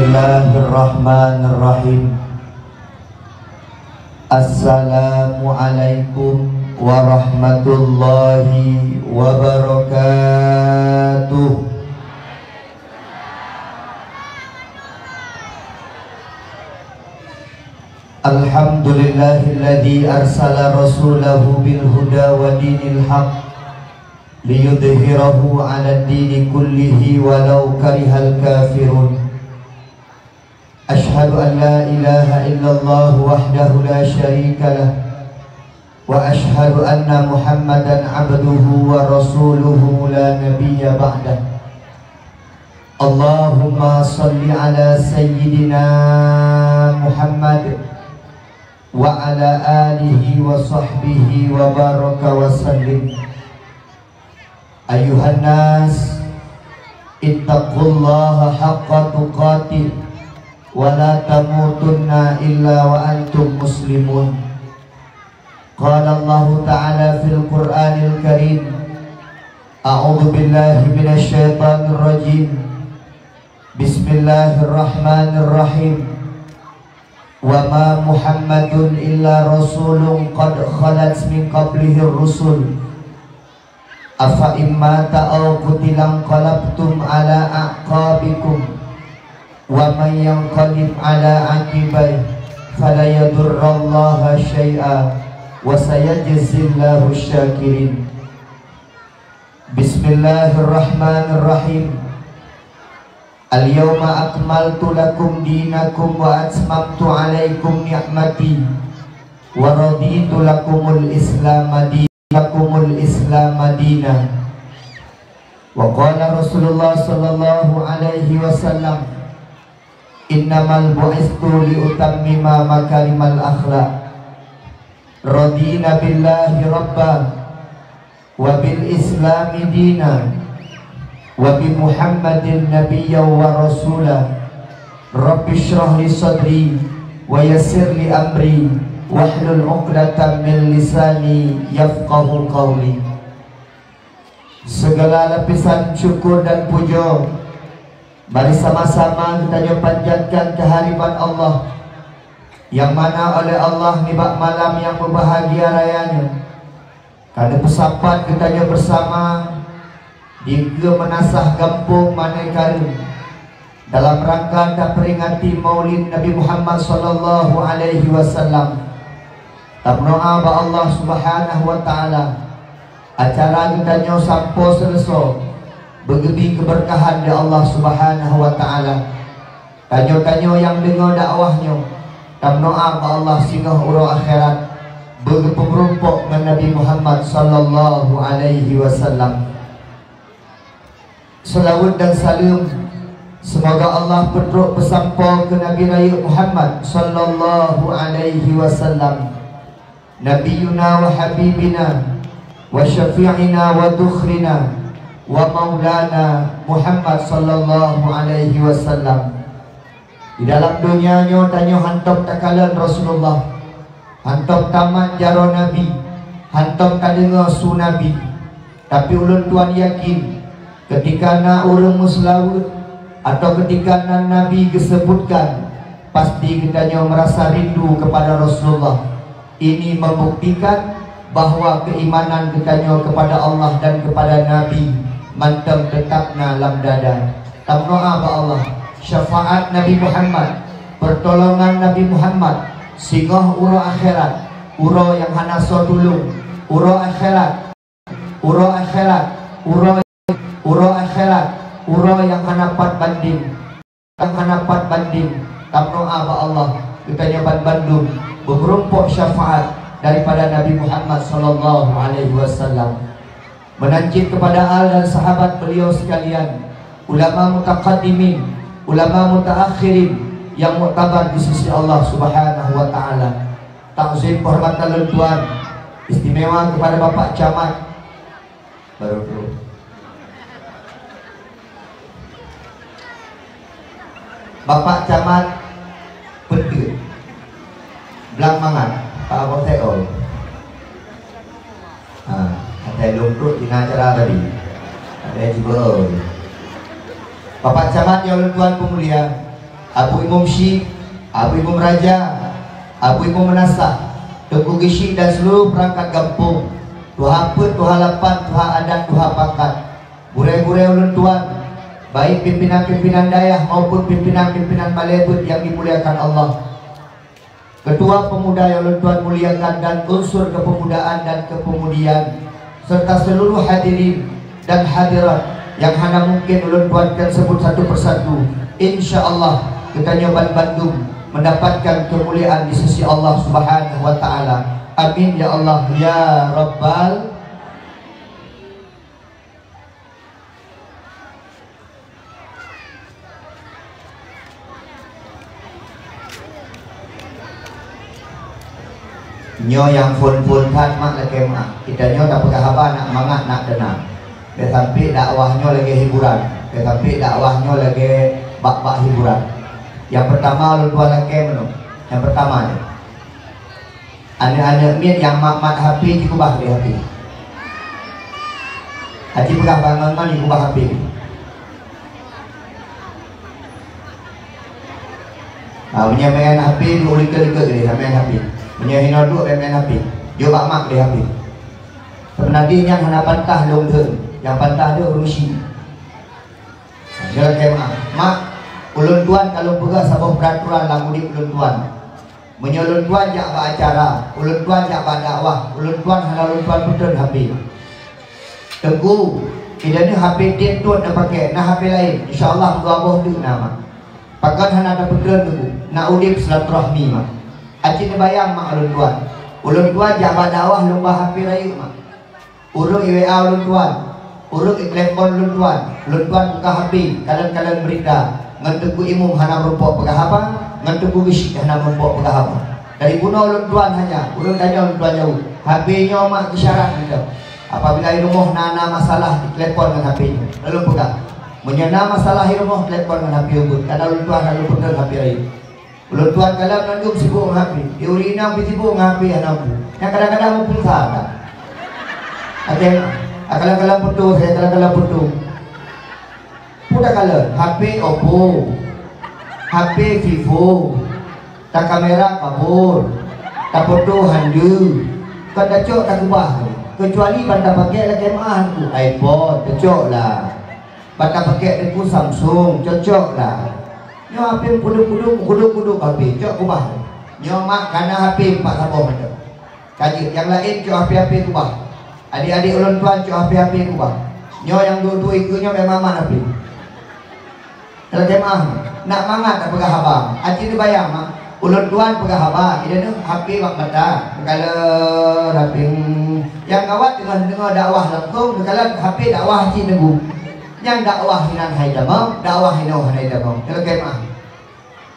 Bismillahirrahmanirrahim. Assalamualaikum warahmatullahi wabarakatuh. Alhamdulillahilladzi arsala rasulahu bil huda wa dinil haq liyudhhirahu 'ala ad-dini kullihi walau karihal kafirun. Ashhadu an la ilaha illallah wahdahu la syarika lah wa ashhadu anna Muhammadan 'abduhu wa rasuluhu la nabiyya ba'dah. Allahumma salli ala sayyidina Muhammad wa ala alihi wa sahbihi wa baraka wa sallim. Ayuhan nas, ittaqullaha haqqa tuqatih wa la tamutunna illa wa antum muslimun. Qala Allah ta'ala fil Qur'anil Karim, a'udzu billahi minasy syaithanir rajim. Bismillahirrahmanirrahim. Wa ma Muhammadun illa rasulun qad khalat min qablihi ar-rusul. Afa imma ta'aw qutilan qalabtum ala a'qabikum wa man yanqalib ala aqibai fala yadurrallaha syai'a wa sayajzillahu syakirin. Bismillahirrahmanirrahim. Al-yawma akmaltu lakum dinakum wa atmamtu alaikum ni'mati wa raditu lakumul Islam madina. Wa qala Rasulullah sallallahu alaihi wasallam, innamal bu'istu liutammima makarimal akhlaq. Radina billahi rabba wa bil islami dina wa bi Muhammadin nabiyya wa rasula. Rabbi shrah li sadri wa yassir li amri wahlul 'uqdatam min lisani yafqahu qawli. Segala lapisan syukur dan puja mari sama-sama kita panjatkan kehadiran Allah, yang mana oleh Allah nibak malam yang berbahagia rayanya. Karena persapat kita bersama di menasah kampung Manekaru dalam rangka tak peringati Maulid Nabi Muhammad sallallahu alaihi wasallam. Tak berdoa ba Allah Subhanahu wa taala acara kita sampai selesai bergebi keberkahan dari Allah Subhanahu wa taala. Tanyo-tanyo yang dengar dakwahnya tak berdoa ba Allah singgah urang akhirat berpemerumpok dengan Nabi Muhammad sallallahu alaihi wasallam. Salawat dan salam semoga Allah petruk bersampa ke Nabi Raya Muhammad sallallahu alaihi wasallam, Nabiyuna wa Habibina wa Syafi'ina wa Dukhrina wa Maulana Muhammad sallallahu alaihi wasallam. Di dalam dunianya tanya hantam takalan Rasulullah, hantam tamat jaro Nabi, hantam kadengar su Nabi. Tapi ulun tuan yakin ketika na orang muslawut atau ketika na Nabi disebutkan, pasti kitanya merasa rindu kepada Rasulullah. Ini membuktikan bahwa keimanan kitanya kepada Allah dan kepada Nabi mantap tetapna dalam dada. Tak doa ba Allah syafaat Nabi Muhammad, pertolongan Nabi Muhammad, singgah uro akhirat, uro yang hana so tulung, uro akhirat, uro akhirat, uro akhirat, uro yang hanapat banding, yang hanapat banding. Tak doa ba Allah kitanya Bandung berumpuk syafaat daripada Nabi Muhammad sallallahu alaihi wasallam. Menancit kepada al dan sahabat beliau sekalian, ulama mutaqaddimin, ulama mutaakhirin yang muktabar di sisi Allah Subhanahu wa taala. Takzim hormatan tuan istimewa kepada Bapak Camat baru Bapak Camat Pedut Belang Mangat Pak Abang Teo. Ada lumrut di acara tadi. Ada juga. Bapak Camat yang tuan pemulia, Abu Imam Syekh, Abu Imam Raja, Abu Imam Menasah, Tengku Gisyik dan seluruh perangkat kampung, Tuhan Put, Tuhan Lapan, Tuhan Adat, Tuhan Pakat, burai-burai ulun tuan, baik pimpinan-pimpinan dayah maupun pimpinan-pimpinan malebut yang dimuliakan Allah, ketua pemuda yang ulun tuan muliakan dan unsur kepemudaan dan kepemudian, serta seluruh hadirin dan hadirat yang hanya mungkin ulun tuan kan sebut satu persatu. InsyaAllah kita nyoban Bandung mendapatkan kemuliaan di sisi Allah Subhanahu wa Ta'ala. Amin ya Allah ya Rabbal. Nyo yang fun-fun kan mak lagi mak. Kita nyo tak pegang apa nak mangat nak tenang. Tetapi dakwahnya lagi hiburan. Tetapi dakwahnya lagi bak-bak hiburan. Yang pertama lu dua lagi menung. Yang pertama ni anak-anak min yang mak hapi dikubah di hapi. Haji pegang bangun dikubah hapi. Punya main hapi lu lika-lika gini main hapi. Punya hina duk main hapi. Dia bak mak di hapi. Sebenarnya yang hana pantah long deh. Yang pantah dia urusi. Dia lagi mak ulun tuan kalau pegang sabah peraturan lagu di ulun tuan. Menyolun tuan jak ba acara, ulun tuan jak ba dakwah, ulun tuan hana ulun tuan betul habis. Tengku, kita ni HP dia tuan nak pakai, nak HP lain. InsyaAllah gabah tu nama. Pakai hana ada betul tengku. Nak udip silaturahmi mak. Acik ni bayang mak ulun tuan. Ulun tuan jak ba dakwah lomba HP lain mak. Urung IWA ulun tuan. Urung telepon ulun tuan. Ulun tuan buka HP, kalian berita. Ngantuku imum hana merupakan pegahapa, ngantuku gisyik hana merupakan pegahapa. Dari bunuh ulun tuan hanya, ulun tanya ulun tuan jauh. HP-nya mak isyarat gitu. Apabila rumah nana masalah di telepon dengan HP-nya, lalu pegang. Menyana masalah rumah telepon dengan HP ubud. Karena ulun tuan lalu pegang HP lain. Ulun tuan kalau nandung sibuk dengan HP, diurina sibuk dengan HP anak bu. Yang kadang-kadang mau pulsa tak. Kadang-kadang putus, saya kadang-kadang putus. Pudah kala HP Oppo, HP Vivo, tak kamera kabur, tak foto handu, kan dah cok tak kubah. Kecuali pada pakai lagi mahal tu iPhone, cocok lah. Pada pakai tu Samsung, cocok lah. Nyo HP kuduk HP, cok kubah. Nyo mak karena HP 4 sabah macam. Kaji yang lain cok HP kubah. Adik-adik ulun tuan cok HP kubah. Nyo yang dua-dua ikunya memang mana HP. Kalau jemaah nak mangat tak pegang abang. Acik ni bayang mak. Ulun tuan pegang abang. Dia ni HP mak mata. Kalau raping yang ngawat dengan dakwah langsung. Kalau HP dakwah acik nunggu. Yang dakwah hinan hai damam, dakwah hino hai damam. Kalau jemaah.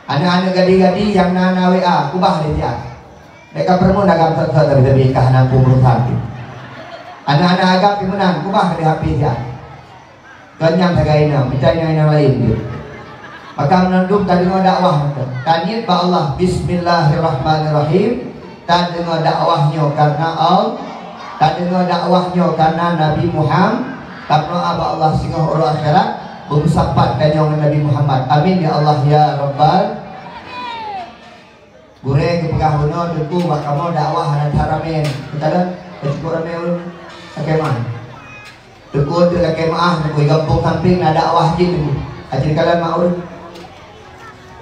Anak-anak gadi-gadi yang nana WA kubah dia. Mereka perlu dagang tak tapi kah nak berusaha. Anak-anak agak pimenang kubah di HP dia. Kenyang tagaina, mencari yang lain dia. Maka menandung tak dengar dakwah tanya ba Allah bismillahirrahmanirrahim. Tak dengar dakwahnya karena Allah, tak dengar dakwahnya karena Nabi Muhammad. Tak doa ba Allah sehingga orang akhirat bersapat dengan Nabi Muhammad. Amin ya Allah ya Rabbal. Gure ke pegah benar tentu bak kamu dakwah dan haramin. Betul cukup ramai ulun kemah. Tekun tu kemah tu kampung samping ada dakwah je tu. Ajin kalian mau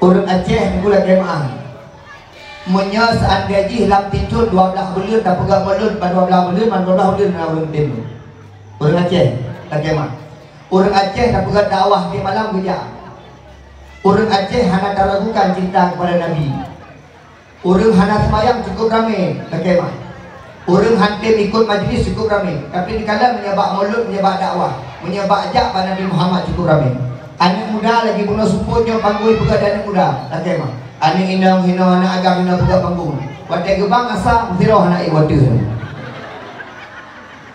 urut Aceh pula kemah. Munya seandainya lam tincun 12 bulan tak pegang bulan pada 12 bulan 12 bulan nak urut tim. Urut Aceh tak kemah. Urut Aceh tak pegang dakwah di malam kerja. Urut Aceh hanya teragukan cinta kepada Nabi. Urut hanya semayang cukup ramai tak kemah. Urut hantim ikut majlis cukup ramai. Tapi di kala menyebab mulut menyebab dakwah, menyebab ajak pada Nabi Muhammad cukup ramai. Anak muda lagi bunuh sepunya panggung pegang anak muda tak kemah. Anak inang hina anak agam hina pegang panggung. Wadah gebang asa mestiroh anak iwada.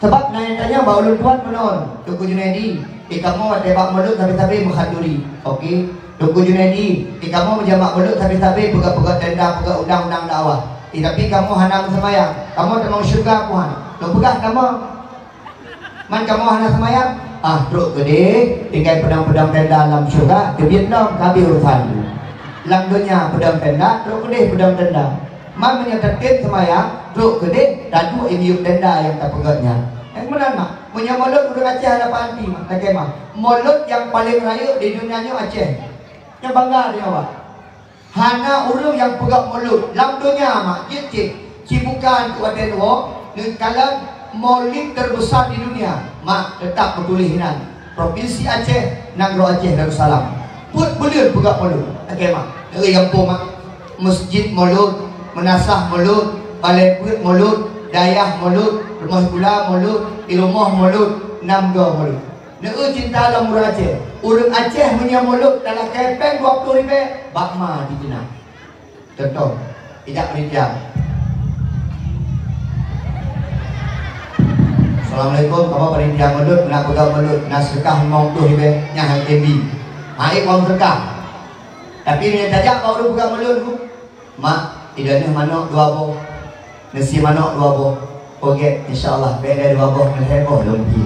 Sebab nanya-tanya bawa ulun tuan menon. Tuku Junaidi, kamu wadah bak mulut tapi menghaduri. Okey. Tuku Junaidi, kamu menjamak mulut tapi pegang tenda pegang undang-undang dakwah. Tapi kamu hana semayang. Kamu tak mau syurga Tuhan. Lo pegang kamu. Man kamu hana semayang. Truk gede tinggal pedang-pedang tenda dalam syurga ke Vietnam kami urusan. Lang dunia pedang tenda, teruk kedih pedang tenda. Mak menyatakan semayang, teruk kedih, dadu iniup tenda yang tak pegatnya. Yang benar mak, punya mulut udah Aceh ada panti mak, tak mak. Mulut yang paling raya di dunia ni Aceh. Yang bangga dia mak. Hana urang yang pegang mulut, lang dunia mak, cipukan tu ada dua, kalau maulid terbesar di dunia, mak tetap bertuliskan Provinsi Aceh, Negara Aceh Darussalam. Put boleh pegang mulut, tak mak. Dari kampung mak, masjid mulut, menasah mulut, balai puit mulut, dayah mulut, rumah pula mulut, di rumah mulut, namga mulut. Neu cinta dalam murah Aceh. Urang Aceh punya mulut dalam kepeng 20 ribu, bakma di Jenah. Contoh, tidak penitia. Assalamualaikum, kamu penitia mulut, nak pegang mulut, nak sedekah 50 ribu, nyah HTB. Hai kamu sedekah. Tapi dia tajak kau orang pegang mulut tu. Mak, idahnya manok 2 boh. Nasi manok 2 boh. Okey, insya-Allah beda 2 boh heboh lumpi.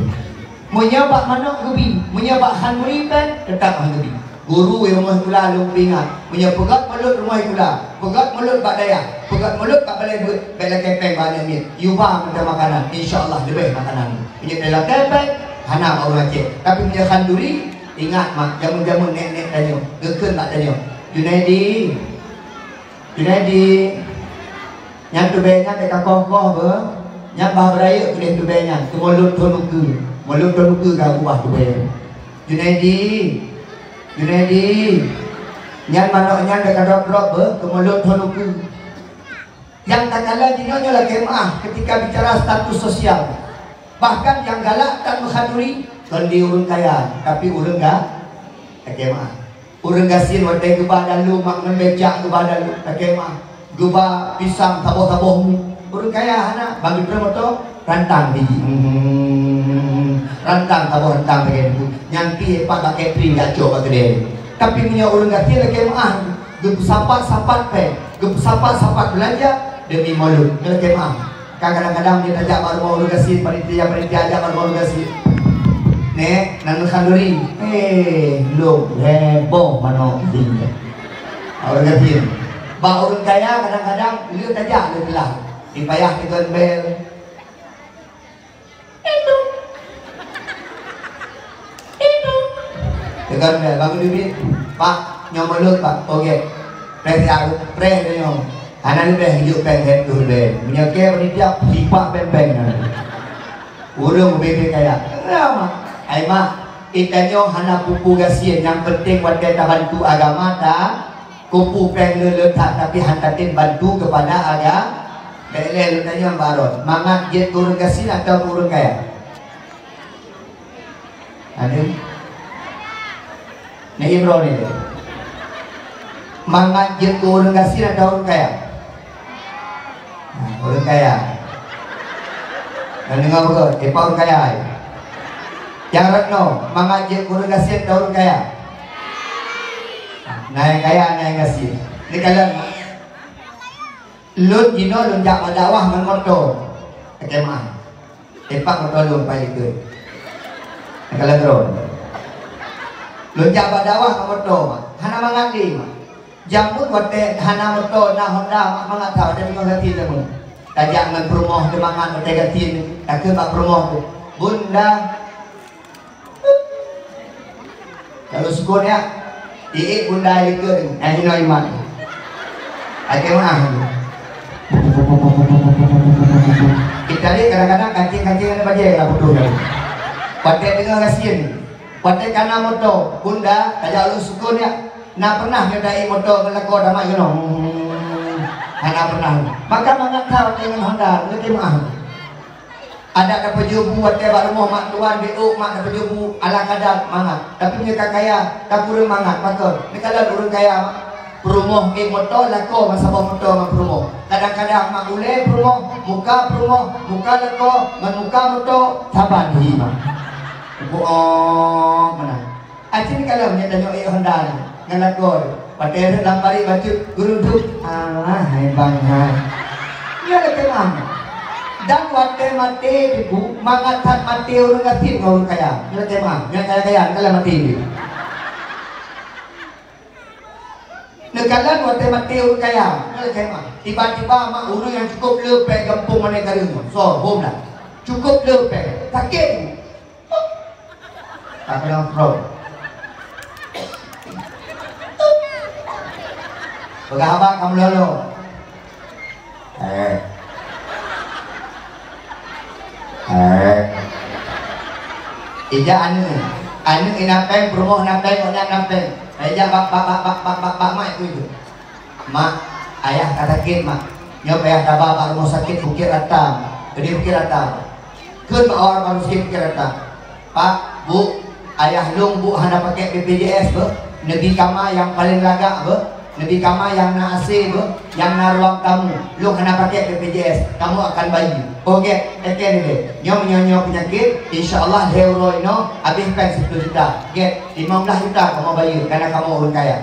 Menyabak manok gebi, menyabak han muripan tetap han gebi. Guru rumah kula lumpi ingat, menyapegat mulut rumah kula. Pegat mulut bak daya, pegat mulut bak balai balai kepeng banyak ni. Yuba minta makanan, insya-Allah lebih makanan. Punya dalam kepeng hana orang Aceh. Tapi punya khanduri ingat mak, jamu-jamu nenek tanya, geken tak tanya. Junaidi, yang tu banyak dekat kokoh ber, yang bah beraya tu tu banyak, tu mulut tonuku kau buah tu banyak. Junaidi, yang manoknya dekat drop ber, tu mulut tonuku. Yang tak kalah jinanya lah kemah ketika bicara status sosial. Bahkan yang galak tak menghadiri, kalau dia urang kaya, tapi urang tak kemah. Urang gasin wadai gubah dalu mak membecak gubah dalu tak kemah. Gubah pisang taboh-taboh urang kaya hana bagi promoto rantang biji. Rantang taboh rantang pakai itu. Nyampi pak catering gak coba gede. Tapi punya urang gasin lagi mah gep sapat-sapat pe, gep sapat-sapat belanja demi mulut. Lagi mah. Kadang-kadang dia tajak baru mau urang gasin panitia ajak baru mau urang gasin. Nek, nang khanduri, lu heboh mano tinggal. Orang kafir, bah orang kaya kadang-kadang lihat aja dia bilang, dipayah dengan bel. Itu, dengan bel, bangun duit, pak nyomulut pak, oke, preh dia nyom, anak dia hidup pengen tu bel, menyakit penitia pipa pempeng, urung bebek kaya, lama. Hai mak, ikanyo hana pupu gasin yang penting buat kita bantu agama tak kupu peng letak tapi hantatin bantu kepada agama. Bele lutanya baron. Mangat jet turun gasin atau turun kaya? Ada? Nih Imron ini. Mangat jet turun gasin atau turun kaya? Turun kaya. Dan dengar betul, orang kaya. Yang Retno, mengajak guru gasin daun kaya. Naik kaya, naik gasin. Ini kalian Lut jino lunjak madawah mengoto kemah. Tepak motor lun pai itu. Kalian terus. Lunjak madawah mengoto. Hana mangati. Jambut wate hana moto na Honda mangat tahu dan mengerti temun. Tajak ngan perumoh demangan wate gatin. Tak ke bak perumoh Bunda. Kalau sukunya, iik bunda itu, hino iman. Aja mah. Kita ni kadang-kadang kancing-kancing ada baca lah bodoh. Pakai dengan gasin, pakai karena moto bunda, kalau sukunya, nak pernah nyedai moto melako damai keno. Hana pernah. Maka mangat tahu dengan Honda, lebih mah. Ada dapat jubu buat tebak rumah mak tuan BO mak dapat jubu ala kadar mangat. Tapi punya kaya tak kurang mangat maka. Ni kalau urang kaya perumah motor lako masa bawa motor mak perumah. Kadang-kadang mak boleh perumah muka lako ngan muka motor saban hi mak. Oh mana. Acin kalau punya tanya Honda ngan lako. Pakai lampari baju guru tu. Alah hai bang hai. Dia ada kemang. Dan waktu mati ibu mangat mati orang gatin orang kaya. Dia tema, yang kaya-kaya kalau mati. Nak Sekalan waktu mati urut kaya. Tiba-tiba mak urut yang cukup lepek gempung mana garing. So, home lah. Cukup lepek. Sakit. Tak kena frog. Berapa kamu lalu? Ija anu inapeng promo napeng onya napeng. Ija bak mak itu. Mak ayah kata sakit mak. Nyop ayah dah bapak rumah sakit Bukit Rata. Gede Bukit Rata. Kun mak orang baru sakit Bukit Rata. Pak, Bu, ayah lung Bu hana pakai BPJS be. Negeri kama yang paling lagak be. Negeri kama yang na AC be, yang na ruang tamu. Lung hana pakai BPJS. Kamu akan bayi. Okey, ni. Nyo penyakit, insya-Allah euro ino habiskan 10 juta. Get 15 juta kamu bayar karena kamu orang kaya.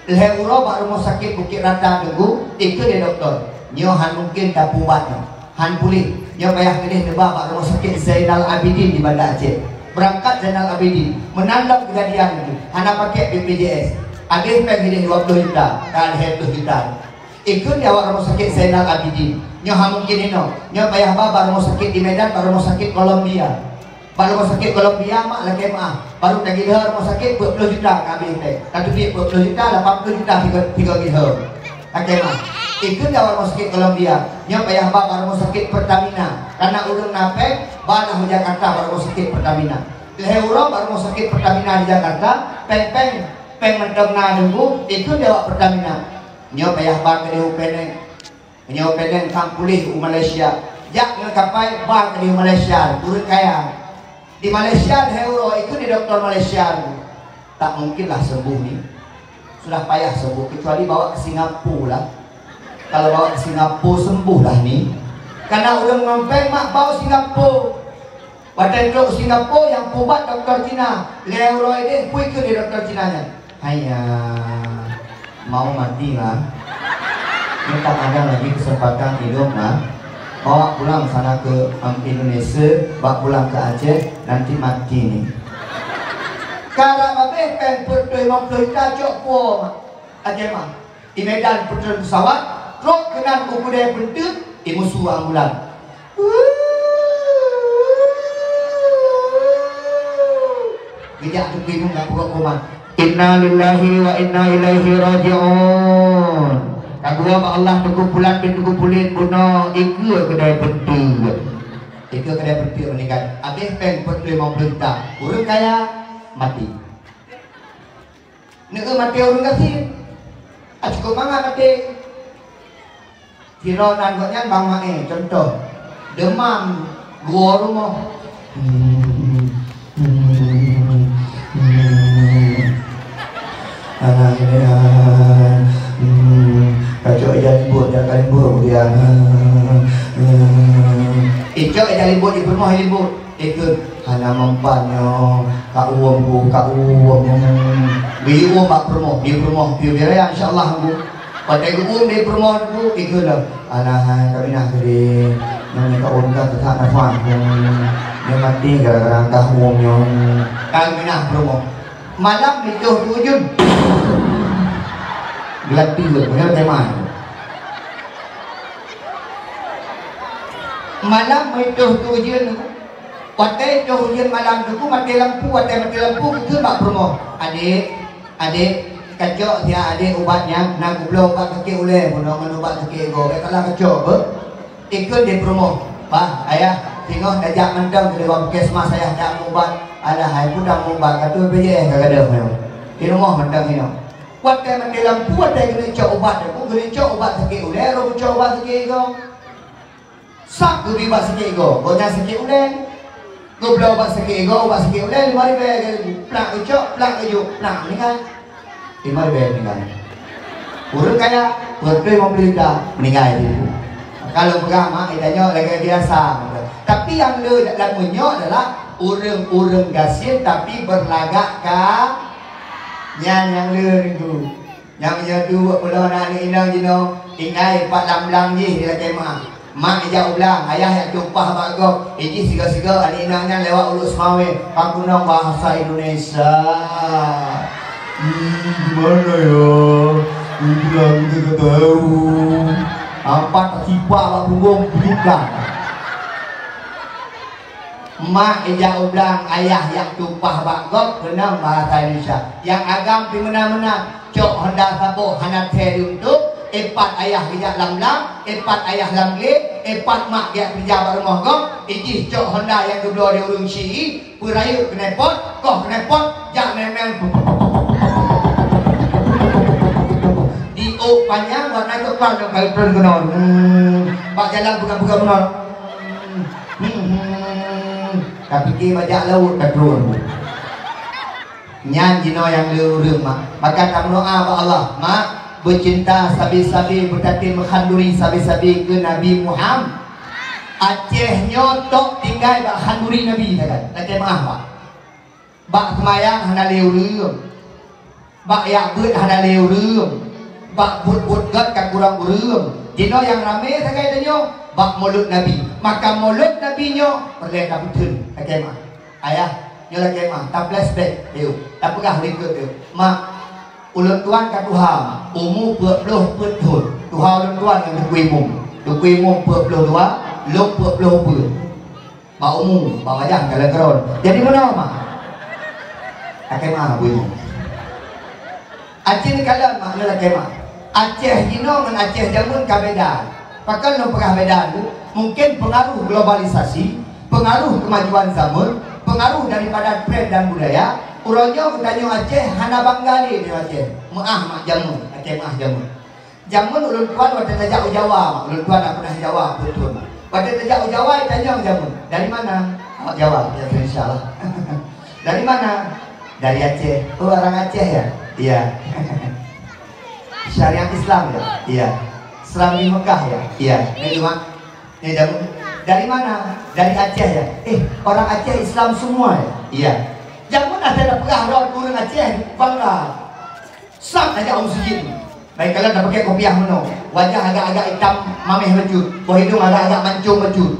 Euro bak rumah sakit Bukit Rata tunggu, itu dia doktor. Nyo han mungkin dah pubat no. Han pulih. Nyo payah kedih nebak bak rumah sakit Zainal Abidin di Banda Aceh. Berangkat Zainal Abidin, menandang kejadian itu. Hana pakai BPJS. Habiskan kedih 20 juta, kan 20 juta. Ikut dia awak rumah sakit Zainal Abidin. Nyo mungkin ino. Nyo payah bawa rumah sakit di Medan, baru rumah sakit Kolombia. Baru rumah sakit Kolombia mak lagi maaf. Baru lagi dah rumah sakit 20 juta kami teh. Satu duit 20 juta, 80 juta 3 gila. Okey mak. Ikut dia rumah sakit Kolombia. Nyo payah bawa rumah sakit Pertamina. Karena urang napek, banah di Jakarta baru rumah sakit Pertamina. Euro baru rumah sakit Pertamina di Jakarta, peng mentong na nunggu, ikut dia Pertamina. Nyo payah bawa ke UPN. Nyo pengen kang pulih di Malaysia. Jak ngekapai bang di Malaysia, turun kaya. Di Malaysia euro itu di dokter Malaysia. Tak mungkinlah sembuh nih. Sudah payah sembuh kecuali bawa ke Singapura lah. Kalau bawa ke Singapura sembuh lah nih. Karena udah ngempeng mak bawa Singapura. Pada dok Singapura yang pubat dokter Cina. Euro ini kui ke di dokter Cina nya. Hanya mau mati lah. Kita ada lagi kesempatan hidup lah. Bawa pulang sana ke Indonesia, bawa pulang ke Aceh, nanti mati nih. Karena babe pen putui 50 juta cukup Aceh mah. Di Medan putus pesawat, truk kena kuda bentuk, di musuh ambulan. Tidak tu bingung nggak pukul kuman. Inna lillahi wa inna ilaihi raji'un. Kagua ba Allah kumpulan bin kumpulin buno iku kedai penting. Iku kedai penting meninggal. Habis pen put 50 juta. Urang kaya mati. Nek mati urang kasih. Cukup mangga mati. Kira nangkotnya bang mae contoh. Demam gua rumah. Kacau aja libur, jangan libur dia. Icok aja libur di rumah libur. Ikut hanya mempanyo, kak uang. Beli uang mak rumah, di rumah biar ya insyaallah bu. Pada uang di rumah bu ikut lah. Alah kami nak kiri, yang kak uang kan tetap nafas. Yang mati gara-gara kah uangnya. Kami nak rumah. Malam itu tujuan. Gelap tidur, benar teman. Malam itu tujuan, pakai tujuan malam tu, mati lampu itu mak promo. Adik, kacau dia adik ubatnya, nak belum ubat kaki uleh, menongan ubat kaki ego. Kalau kacau, ikut di promo. Pak, ayah, tengok dajak mendang ke dewan puskesmas saya dak ubat. Alah, hai pun dah ubat, kata BPJS kagak ada. Di rumah mendang ini. Waktu mati lampu ada kena cok ubat, aku kena cok ubat sakit uleh, aku cok ubat sakit ego. Sak tu ubat sakit ego, gonya sakit uleh. Go bela ubat sakit ego, ubat sakit uleh 5,000 plak cok, plak ujuk, plak ni kan. 5,000 ni kan. Urang kaya, berdua 50 juta meninggal itu. Kalau beragama idanya lagi biasa. Tapi yang le dalam munyo adalah urang-urang gasin tapi berlagak yang le itu. Yang dua puluh anak ni inang jino, ingai 4 je dia kemah. Mak ija ulang, ayah yang tumpah bagok. Iji siga-siga anak inangnya lewat ulus mawe. Aku nak bahasa Indonesia. Gimana ya? bilang kita tahu apa tertiba lah burung bukan. Mak ejak udang ayah yang tumpah bagok kena bahasa Indonesia. Yang agam pi menang-menang cok hendak sabo hanat teri untuk empat ayah ejak lam-lam, empat ayah lam-le, empat mak dia kerja bar rumah gok, ijih cok hendak yang kedua dia urung syii, purayu kena pot, koh kena pot, jak memang diuk panjang warna itu kan yang kali turun kenal. Pak jalan buka-buka kenal. Tapi kita baca laut kat turun. Nyan jino yang leureum mak. Maka tak doa ba Allah, mak bercinta sabi-sabi bertati menghanduri sabi-sabi ke Nabi Muhammad. Aceh nyotok tinggal bak handuri Nabi kan. Aceh maaf pak. Bak semayang hana leureum. Bak yak beut hana leureum. Bak but-but gat kan kurang ureum. Dino yang rame sagai tanyo bak mulut Nabi. Maka mulut Nabi nyo perle ka betul. Aceh mah. Ayah nyo lagi mah tak flashback eu. Tak pegah lingkut eu. Mak ulun tuan ka Tuhan umu 20 betul. Tuhan ulun tuan yang dukui mum 22 luk 20 betul. Mak umu mak wajah kalau keron. Jadi mana mak? Aceh mah bu. Aceh ni kalau mak nyo lagi mah. Aceh jino dengan Aceh jamun kabedaan. Pakai no pegah bedaan tu mungkin pengaruh globalisasi, pengaruh kemajuan zaman, pengaruh daripada tren dan budaya. Uronyo bertanya Aceh hana banggali di Aceh. Maah mak jamun, Aceh maah jamun. Jamun ulun tuan waktu tajak Jawa, ulun tuan tak pernah Jawa betul. Waktu tajak Jawa tanya jamun. Dari mana? Mak Jawa, ya insyaallah. Dari mana? Dari Aceh. Oh orang Aceh ya? Iya. Syariat Islam ya? Iya. Islam di Mekah ya? Iya. Ini cuma ini jamun. Dari mana? Dari Aceh ya? Orang Aceh Islam semua ya? Iya. Jamun ada pegah roh orang Aceh bangga. Sak aja om sujud. Baik kalau dah pakai kopiah meno. Wajah agak-agak hitam mameh becut. Buah hidung agak-agak mancung becut.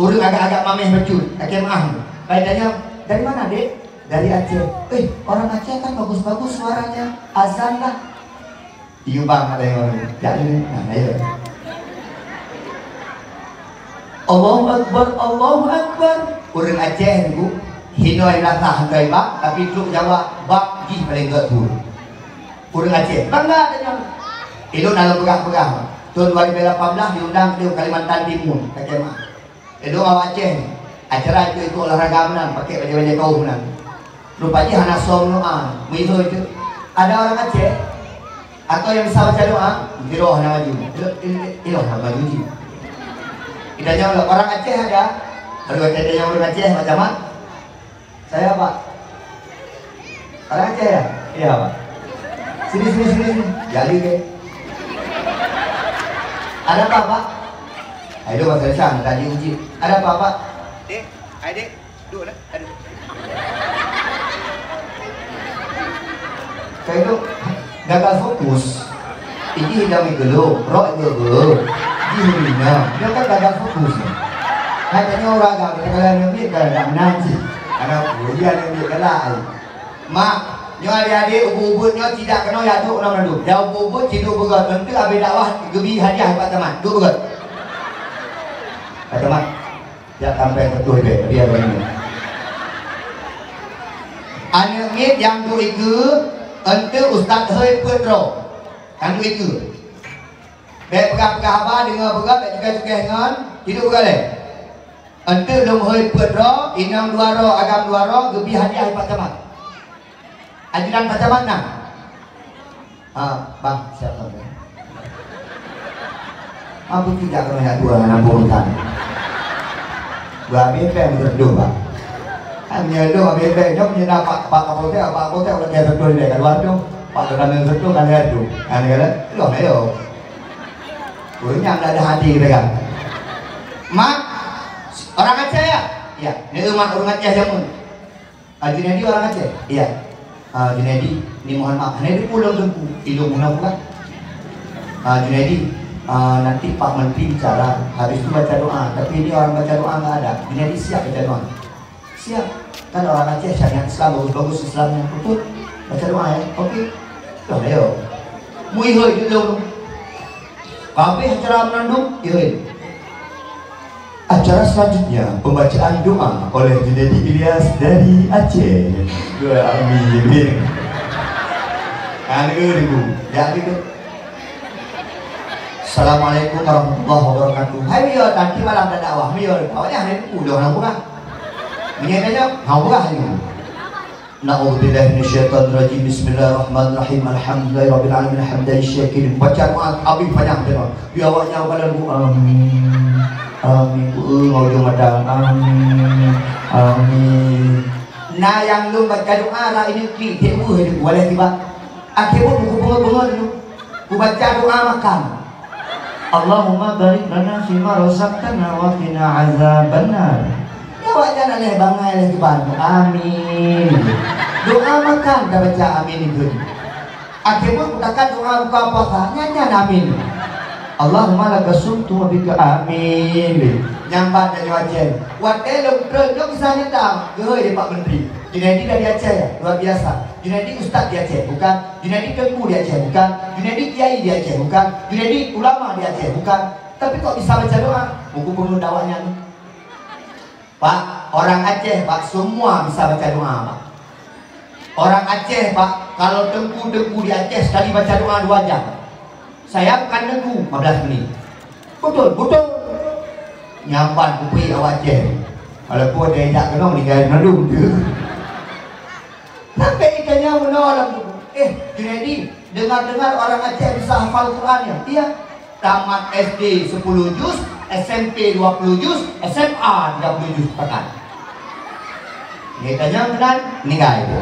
Urung agak-agak mameh becut. Kakek maaf. Baik tanya, dari mana dek? Dari Aceh. Orang Aceh kan bagus-bagus suaranya. Azan lah. Diubang ada yang orang jadi nah ayo. Allahu Akbar, Allahu Akbar. Orang Aceh ni bu, hinoi rasa handai bak, tapi truk Jawa bak di paling gatul. Orang Aceh bangga dengan itu dalam pegah-pegah. Tahun 2018 diundang ke Kalimantan Timur, Aceh mah. Itu awak Aceh. Acara itu olahraga menang, pakai baju-baju kaum menang. Rupanya hana som doa, miso itu. Ada orang Aceh atau yang bisa baca doa, iroh nama maju, iroh nama maju. Kita jawab orang Aceh ada. Kalau kita jawab orang Aceh macam mana? Saya pak. Orang Aceh ya? Iya pak. Sini. Jadi ke? Ada apa pak? Ayo bahasa Indonesia tadi uji. Ada apa pak? Dek, adik, duduk lah. Kayak itu gagal fokus. Ini hidang gelo, roh gelo. Dihina, dia kan gagal fokus. Katanya orang agak berkala nabi kan nanti. Anak dia nabi kelai. Mak, nyo adik-adik ubu-ubutnya tidak kena ya tu orang duduk. Dia ubu-ubut hidup berat. Tentu habis dakwah gebi hadiah Pak Taman. Duduk berat. Pak Taman, dia sampai betul dia begini. Anak ngit yang tu itu ente Ustaz Hei Pedro. Kan tu itu. Baik pegah-pegah apa dengar pegah baik juga dengan hidup berat le. Ente lom Hei Pedro, inang dua ro, agam dua ro, gebi hadiah Pak Taman. Ajudan Pak Taman nah. Bang, siapa bang? Aku tidak kena dua nampungan. Dua bebek berdua bang. Hanya dua bebek, jom je dapat Pak Kapolsek udah kayak betul deh keluar tu. Pak Kapolsek betul kan dia tu. Kan dia loh ayo. Punya ada hati kita kan. Mak, orang Aceh ya? Iya. Ini rumah orang Aceh jamun. Junedi orang Aceh? Iya. Junedi, ini mohon maaf. Junedi pulang dengku, hidung mana bukan? Junedi, nanti Pak Menteri bicara, habis itu baca doa. Tapi ini orang baca doa nggak ada. Junedi siap baca doa. Siap. Kan orang Aceh syariat Islam bagus-bagus Islamnya betul. Baca doa ya, oke. Loh, ayo. Mu ihoi dulu. Kabeh acara menandung ihoi. Acara selanjutnya pembacaan doa oleh Junaidi Ilyas dari Aceh. Amin. Ya gitu. Assalamualaikum warahmatullahi wabarakatuh. Hai biar nanti malam ada dakwah biar. Awalnya hari ini udah orang bukan. Menyatakan mau bukan hari ini. Na'udzubillahi minasyaitonirrajim. Bismillahirrahmanirrahim. Alhamdulillahirabbil alamin hamdan syakirin. Baca doa abi panjang terus. Biar awaknya pada bu amin. Amin. Mau Ramadan. Amin. Amin. Nah yang lu baca doa lah ini tipu hidup boleh tiba. Akhirnya buku bunga dulu. Ku baca doa makan. Allahumma barik lana fima razaqtana wa qina azabannar. Ya wajan aleh bangai lagi bantu. Amin. Doa makan dah baca amin itu. Akhirnya kutakan doa buka puasa nyanyi amin. Allahumma laka sumtu wa bika amin. Nyambat dari Aceh. Wadah long terus kisah nyata. Gehoi dia Pak Menteri. Junaidi dari Aceh, luar biasa. Junaidi Ustaz di Aceh, bukan. Junaidi Tengku di Aceh, bukan. Junaidi Kiai di Aceh, bukan. Junaidi ulama di Aceh, bukan. Tapi kok bisa baca doa? Buku penuh dakwahnya nih. Pak, orang Aceh, Pak, semua bisa baca doa, Pak. Orang Aceh, Pak, kalau Tengku di Aceh sekali baca doa 2 jam. Saya bukan Tengku 15 menit. Betul. Nyampan kupui awak Aceh. Walaupun dia tak kenal meninggal menandung dia. Sampai ikannya menolong. Junaidi, dengar-dengar orang Aceh bisa hafal Qurannya. Iya. Tamat SD 10 juz, SMP 20 juz, SMA 30 juz pekan. Ikannya benar, meninggal itu.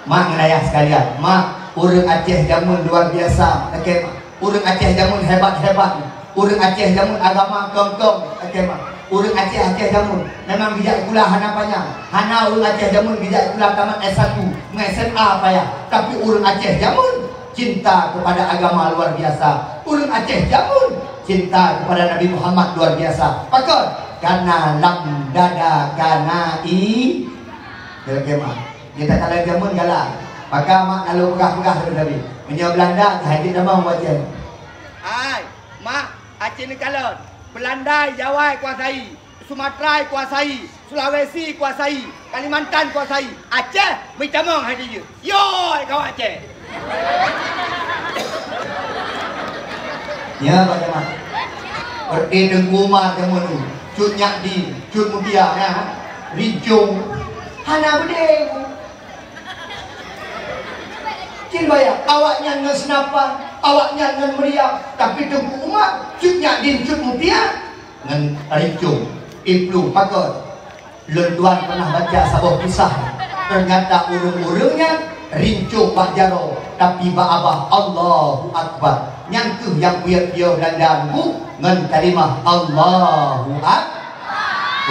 Mak ngelayah sekalian. Mak, urang Aceh jamun luar biasa. Okey, mak. Urang Aceh jamun hebat-hebat. Urang Aceh jamun agama kong-kong. Okey, mak. Urang Aceh jamun memang bijak pula hana panjang. Hana urang Aceh jamun bijak pula tamat S1, SMA payah. Tapi urang Aceh jamun cinta kepada agama luar biasa. Urang Aceh jamun cinta kepada Nabi Muhammad luar biasa. Pakon karena lam dada kana i kemah. Kita kalau jamun galak. Maka mak lalu pegah-pegah Nabi. Menyo Belanda haji nama wajah. Hai, mak Aceh ni kalon. Belanda, Jawa kuasai, Sumatera kuasai, Sulawesi kuasai, Kalimantan kuasai, Aceh micamong hari je. Yo, kau Aceh. Ya, Pak Jamal. Pergi dengkumar kamu tu. Cut nyakdi, cut mutia ya. Rincung. Hana bedeng. Cin bayar, awaknya ngesnapan, awaknya ngen meriam, tapi Tengku Umar cutnya din cut mutia ngen rincung. Ibnu Pakot Lenduan pernah baca sebuah kisah. Ternyata urung-urungnya rincung Pak Jaro, tapi Pak Abah Allahu Akbar. Nyangkuh yang biar Belanda ngen kalimah Allahu Akbar.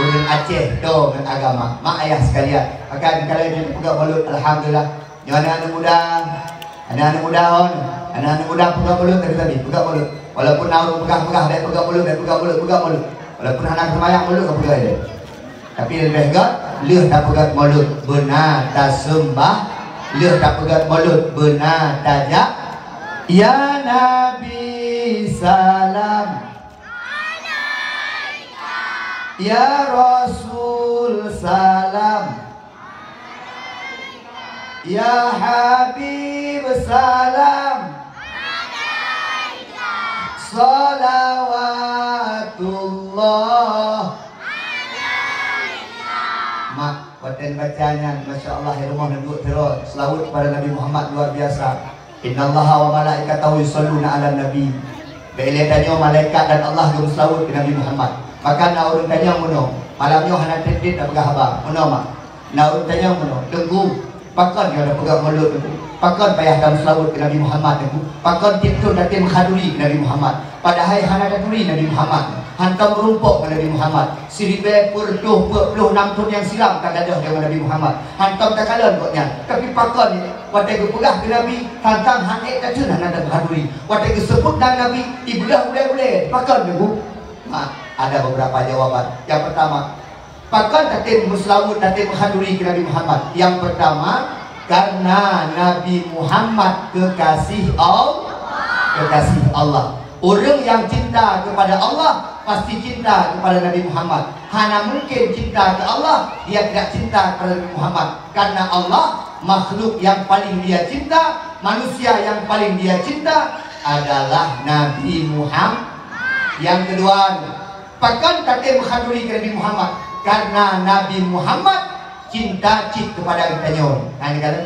Urung Aceh do ngen agama. Mak ayah sekalian, akan kalau dia pegang mulut alhamdulillah. Yang anak-anak muda pegang mulut tadi pegang mulut. Walaupun naur pegang pegang mulut. Walaupun anak semayang mulut pegang dia. Tapi lebih enggak, leuh tak pegang mulut benar tak sembah, leuh tak pegang mulut benar tajak. Ya Nabi salam, ya Rasul salam, ya Habib salam, salawatullah. Mak, paten bacanya, Masya Allah, ya rumah nabut terus. Selawat kepada Nabi Muhammad luar biasa. Innallaha wa malaikatahu yusholluna ala nabi. Bila tanya malaikat dan Allah yang selawat ke Nabi Muhammad. Maka nak orang tanya muno, malamnya hana terdit dah pegang abang. Muno mak. Nak orang tanya muno, tunggu. Pakon dia dah pegang mulut itu. Pakon payah dalam selawat ke Nabi Muhammad itu. Pakon tiap-tiap datang menghaduri ke Nabi Muhammad. Padahal hana daturi Nabi Muhammad. Hantam merumpuk ke Nabi Muhammad. Siribe puluh tahun yang silam tak ada dengan Nabi Muhammad. Hantam tak kalah koknya. Tapi pakon ni, waktu itu pegah ke Nabi, hantam hanik tak cun hana datang menghaduri. Waktu itu sebut dan Nabi, ibulah boleh. Pakon ni bu. Ada beberapa jawapan. Yang pertama, pakon datang berselawat, datang menghaduri ke Nabi Muhammad. Yang pertama, Karena Nabi Muhammad kekasih Allah. Orang yang cinta kepada Allah pasti cinta kepada Nabi Muhammad. Hanya mungkin cinta ke Allah, dia tidak cinta kepada Nabi Muhammad. Karena Allah makhluk yang paling dia cinta, manusia yang paling dia cinta adalah Nabi Muhammad. Yang kedua, pakan kata menghadiri Nabi Muhammad karena Nabi Muhammad cinta kepada kita nyon. Nah ini kata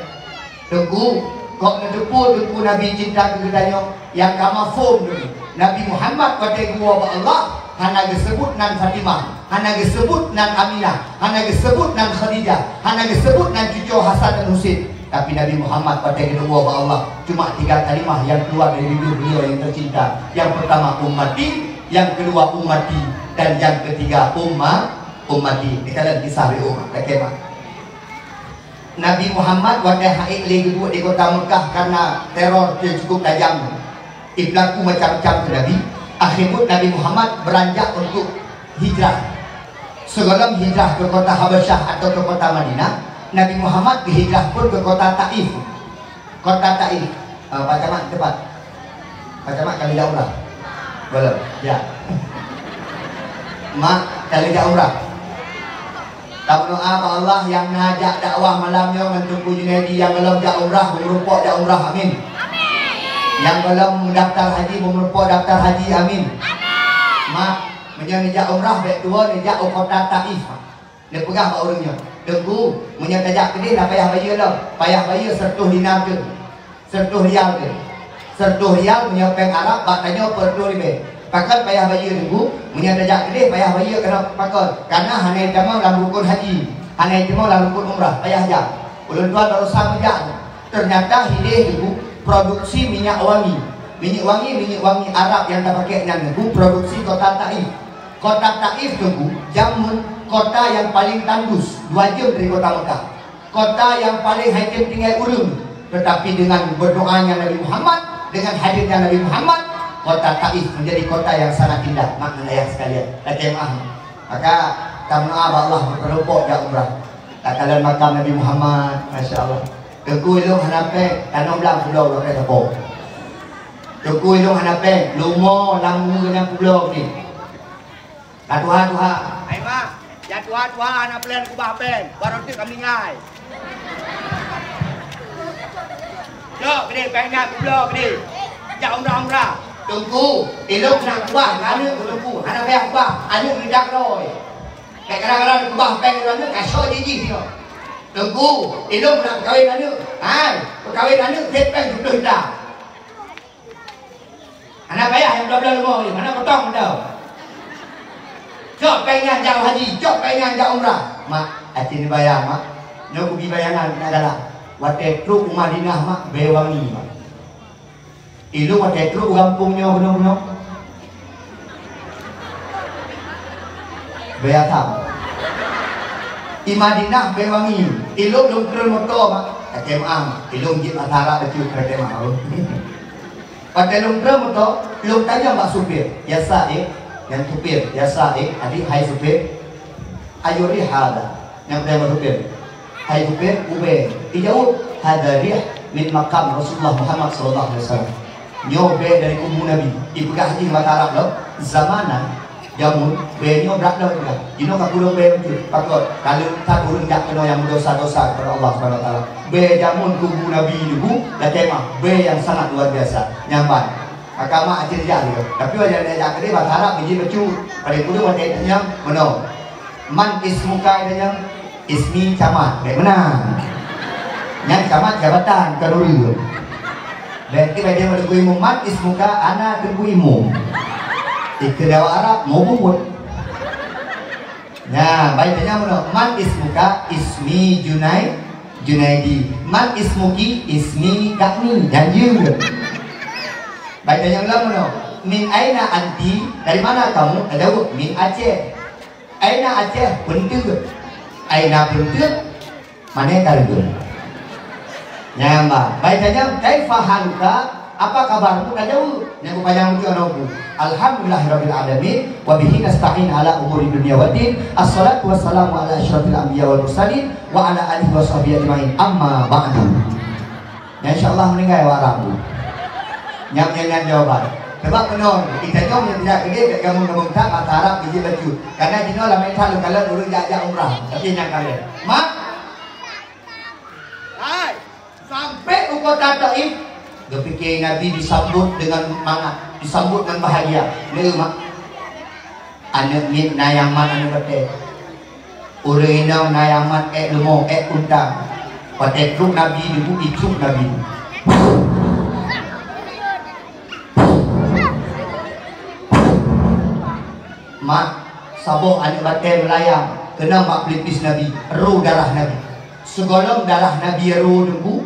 tunggu kok ngedepu Nabi cinta ke kita nyon yang kama form dulu. Nabi Muhammad kata gua Allah hana disebut nan Fatimah, hana disebut nan Aminah, hana disebut nan Khadijah, hana disebut nan cucu Hasan dan Husain. Tapi Nabi Muhammad kata gua Allah cuma 3 kalimah yang keluar dari beliau yang tercinta. Yang pertama ummati, yang kedua ummati, dan yang ketiga ummati. Ini kalian kisah umat kemah. Nabi Muhammad wadah haid lagi di kota Mekah karena teror yang cukup tajam. Berlaku macam-macam ke Nabi. Akhirnya Nabi Muhammad beranjak untuk hijrah. Sebelum hijrah ke kota Habasyah atau ke kota Madinah, Nabi Muhammad dihijrah pun ke kota Taif. Kota Taif. Pak Camat cepat. Pak Camat kali jauh umrah. Belum. Ya. Mak kali jauh umrah. Tak doa Allah yang ngajak dakwah malamnya menunggu Junaidi yang belum jak umrah merupakan jak umrah amin. Yang belum daftar haji merupakan daftar haji amin. Mak menjak umrah baik dua dia jak kota Taif. Dia pegah pak orangnya. Tunggu menyajak ke dia payah bayar lah. Payah bayar 100 dinar je. 100 rial je. 100 rial punya peng Arab batanya per 2 lebih. Pakat payah bayar tunggu menyajak ke dia payah bayar kena pakat. Karena hanya jamaah dalam rukun haji, hanya jamaah dalam rukun umrah payah jak. Ulun tuan baru sama jak. Ternyata hidih tunggu produksi minyak wangi. Minyak wangi Arab yang tak pakai dengan tunggu produksi kota Taif. Kota Taif tunggu jamun kota yang paling tandus 2 jam dari kota Mekah. Kota yang paling hakim tinggal ulun. Tetapi dengan berdoanya Nabi Muhammad, dengan hadirnya Nabi Muhammad, kota Taif menjadi kota yang sangat indah. Makna ayah sekalian, jemaah. Maka kami Allah berpelumpuk ya umrah. Tak kalian makam Nabi Muhammad, masya Allah. Tengku ilung hanape, tanam belang pulau lokai tapo. Tengku ilung hanape, lumo lamu dengan pulau ni. Tuhan. Hai mak, ya Tuhan anak plan kubah pen, baru tu kami ngai. Jom gede pengen pulau gede. Jak umrah. Tunggu, ilung nak kubah, anu tunggu, anak payah kubah, anu lidak roy. Kayak kadang-kadang kubah pen anu kasih jiji tu. Tunggu, ilung nak kawin anu, kawin anu pen sudah dah. Anak payah yang belah-belah rumah ni, mana potong tau. Jok pengen jauh haji, jok pengen jauh umrah. Mak, hati ni bayang mak. Nyok pergi bayangan adalah wate truk Madinah mak bewangi mak. Ilu wate truk kampungnya benar-benar. Beatam. Di Madinah bewangi. Ilu belum keren motor mak. KMA, ilu jeep atara kecil KMA. Wate belum keren motor, belum tanya mak supir. Biasa yang supir, biasa adik hai supir ayo rihada yang pertama supir hai supir ube dijauh hadarih min makam Rasulullah Muhammad sallallahu alaihi wasallam nyobe dari kubu Nabi dipegah haji mata Arab lo zamanan jamun be nyo berat dah juga ino kakulo be betul pakot kalau tak urun jak kena yang dosa-dosa kepada Allah Subhanahu wa taala be jamun kubu Nabi dulu dah tema be yang sangat luar biasa nyamban agama aja dia. Tapi wajah dia jadi bahasa Arab biji becu. Pada kudu wajah dia mana? Man ismuka dia ismi camat. Mana? Yang camat jabatan keduri. Berarti dia menunggu imam man ismuka anak tunggu imam. Di kedua Arab mau bubut. Nah, baiknya mana? Man ismuka ismi Junaidi. Man ismuki ismi Kakni. Janji. Baca yang lama min aina anti dari mana kamu? Ada min Aceh. Aina Aceh bentuk. Aina bentuk mana kalgun? Nyamba. Bacanya kaifa haluka Apa kabarmu? Dah jauh. Yang panjang itu anakku. Alhamdulillahirabbil alamin wa bihi nasta'in ala umuri dunya waddin. Assalatu wassalamu ala asyrafil anbiya wal mursalin wa ala alihi washabihi ajmain. Amma ba'du. Ya insyaallah meninggal warabu. Nyam-nyam jawaban. Sebab benar, kita jom yang tidak gede kat kamu ngomong tak mata Arab biji baju. Karena jino lah main kalau kalian dulu jajak umrah. Tapi yang kalian. Mak. Hai. Sampai ke kota Taif, dia fikir Nabi disambut dengan semangat, disambut dengan bahagia. Dia mak. Anak mit nayamat anak bete. Ureina nayamat lemong unta. Pada truk Nabi dibu icuk Nabi. Mak sabuk anak batai melayang kena mak pelipis Nabi, ru darah Nabi. Segolong darah Nabi ru debu,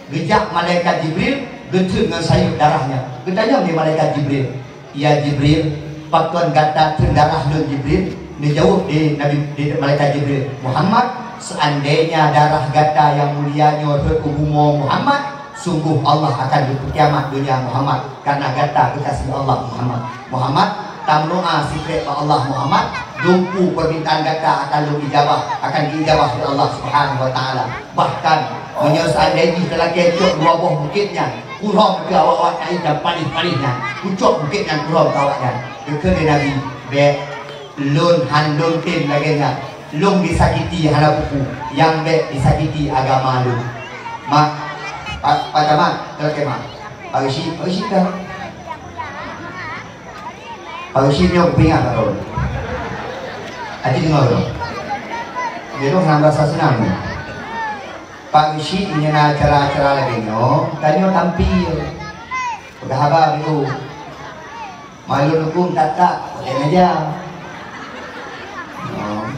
gejak malaikat Jibril, getul dengan sayur darahnya. Ketanya ni malaikat Jibril, ya Jibril, patuan kata darah nun Jibril. Dia jawab di Nabi di malaikat Jibril, Muhammad, seandainya darah gata yang mulianya berhubung Muhammad, sungguh Allah akan berkiamat dunia Muhammad karena gata kekasih Allah Muhammad. Muhammad tamnoa sikret Allah Muhammad, dumpu permintaan gata akan diijabah, oleh Allah Subhanahu wa taala. Bahkan menyesal lagi kelaki cok dua buah bukitnya, kurang ke awak kain dan paling-palingnya, kucok bukitnya kurang awaknya. Dekene Nabi be lun han lun tin lagenya. Lung disakiti hala buku, yang be disakiti agama lu. Mak Pak Jamal, kelaki mak. Pagi dah. Pagi nyo pingat kau. Aji dengar tu. Dia tu nak rasa senang. Pagi ini nak acara-acara lagi nyo, tanya tampil. Berhabar itu. Malu hukum tak, boleh aja.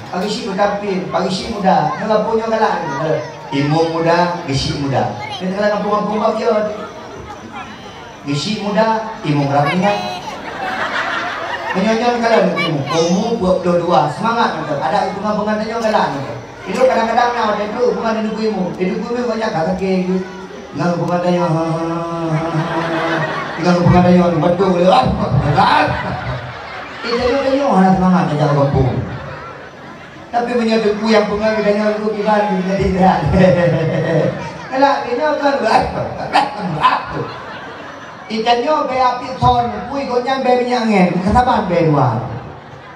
Pagi bertampil, pagi muda, nak punya galak. Imam muda, gisi muda. Kita kalau kampung-kampung bagian. Gisi muda, imam rapinya. Menyanyikan kalau umur 22 semangat betul. Ada hubungan pengantinnya galan betul. Itu kadang-kadang nak ada itu hubungan dengan ibu. Ibu banyak kata ke dengan hubungan tanya. Dengan hubungan tanya betul berat. Itu dia orang semangat aja kampung. Tapi menyatu yang pengen tanya itu gimana jadi tidak. Kalau ini kan berat. Ikannya beapi son, kui gonya beminyangen, katapan berua.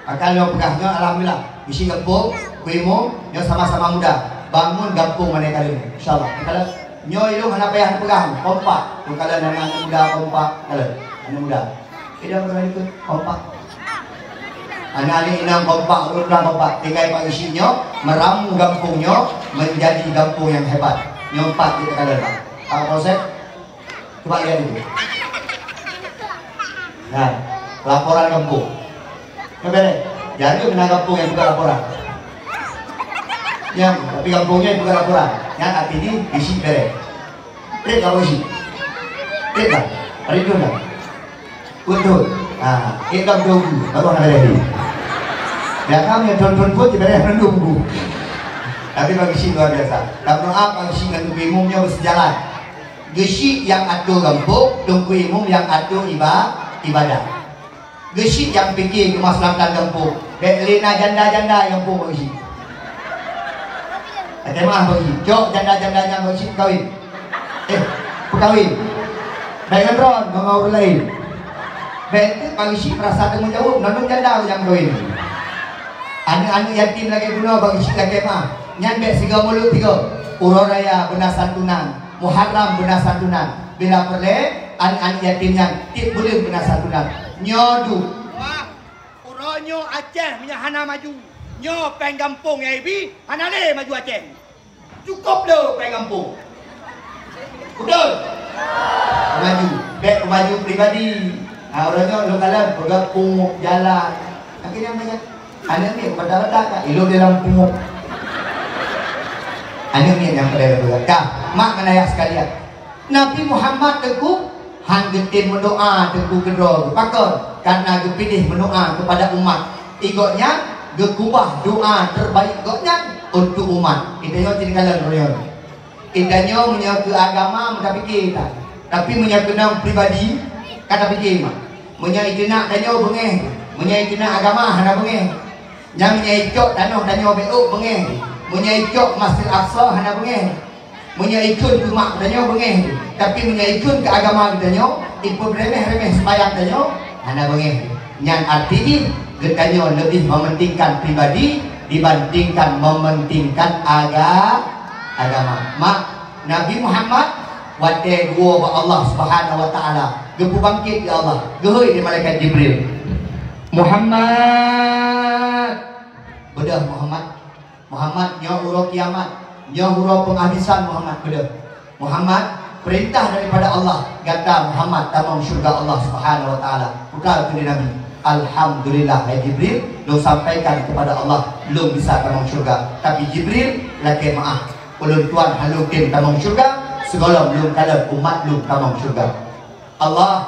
Kalau pegahnya alhamdulillah, isi kampung, kuimu, nyo sama-sama muda, bangun kampung mana kali ini, insyaallah. Kalau nyo itu mana payah pegang, kompak. Kalau anak muda kompak, kalau anak muda, tidak pernah ikut kompak. Anak ini enam kompak, udah kompak. Tinggal pak isinya, meramu kampungnya menjadi kampung yang hebat. Nyompat kita kalau tak. Apa proses? Coba lihat itu. Nah, laporan kampung. Kembali, jadi menang kampung yang buka laporan. Yang tapi kampungnya yang buka laporan. Yang arti ini isi bere. Trik kamu isi. Trik tak? Hari itu tak? Untuk. Ah, kita tunggu. Baru nak lagi. Ya kami yang tuan-tuan pun tidak ada yang menunggu. Tapi bagi isi luar biasa. Dan doa bagi isi dengan umumnya bersejalan. Gesi yang atur kampung, tunggu imum yang atur ibadah. Gesi yang fikir kemaslahatan kampung, lena janda-janda yang pun bagi. Ada mah bagi. Jok janda-janda yang bagi kawin. Perkawin. Dengan ron dengan orang lain. Betul bagi si perasaan tanggung jawab, non janda yang kawin. Anak-anak yatim lagi guna bagi si lagi mah. Nyampe 3 Uro raya benar santunan. Muharram benar santunan. Bila perle anak-anak yatim yang tidak boleh benar santunan. Nyodu. Wah, uronyo Aceh punya hana maju. Nyo peng kampung ya ibi, hana le maju Aceh. Cukup dah peng kampung. Betul. Maju, baik maju pribadi. Uronyo lokalan bergabung jalan. Akhirnya banyak. Anak ni pada-pada kan ilo dalam pungut. Anak ni yang pada berkah. Mak menayah sekalian. Nabi Muhammad teguh hang getin mendoa teguh kedua pakar karena dipilih mendoa kepada umat. Igotnya gekubah doa terbaik gotnya untuk umat. Idanya jadi kalan royon. Idanya punya ke agama mudah fikir tak. Tapi menyakena pribadi kata fikir mak. Menyai kena danyo bengeh. Menyai kena agama hana bengeh. Yang menyai cok danyo beuk bengeh. Menyai cok Masjid Aqsa hana bengeh. Menyai ikun ke mak danyo bengeh. Tapi menyai ikun ke agama danyo ikut remeh-remeh sembahyang danyo hana bengeh. Yang artinya getanyo lebih mementingkan pribadi dibandingkan mementingkan agama. Mak Nabi Muhammad wate gua ba Allah Subhanahu wa taala gepu bangkit ya Allah gehoi di malaikat Jibril Muhammad bedah Muhammad nyo uro kiamat nyo uro penghabisan Muhammad perintah daripada Allah kata Muhammad tamang syurga Allah Subhanahu wa taala bukan ke Nabi alhamdulillah hai Jibril lu sampaikan kepada Allah lu bisa tamang syurga tapi Jibril laki maaf ulun tuan halukin tamang syurga segala belum kala umat lu tamang syurga Allah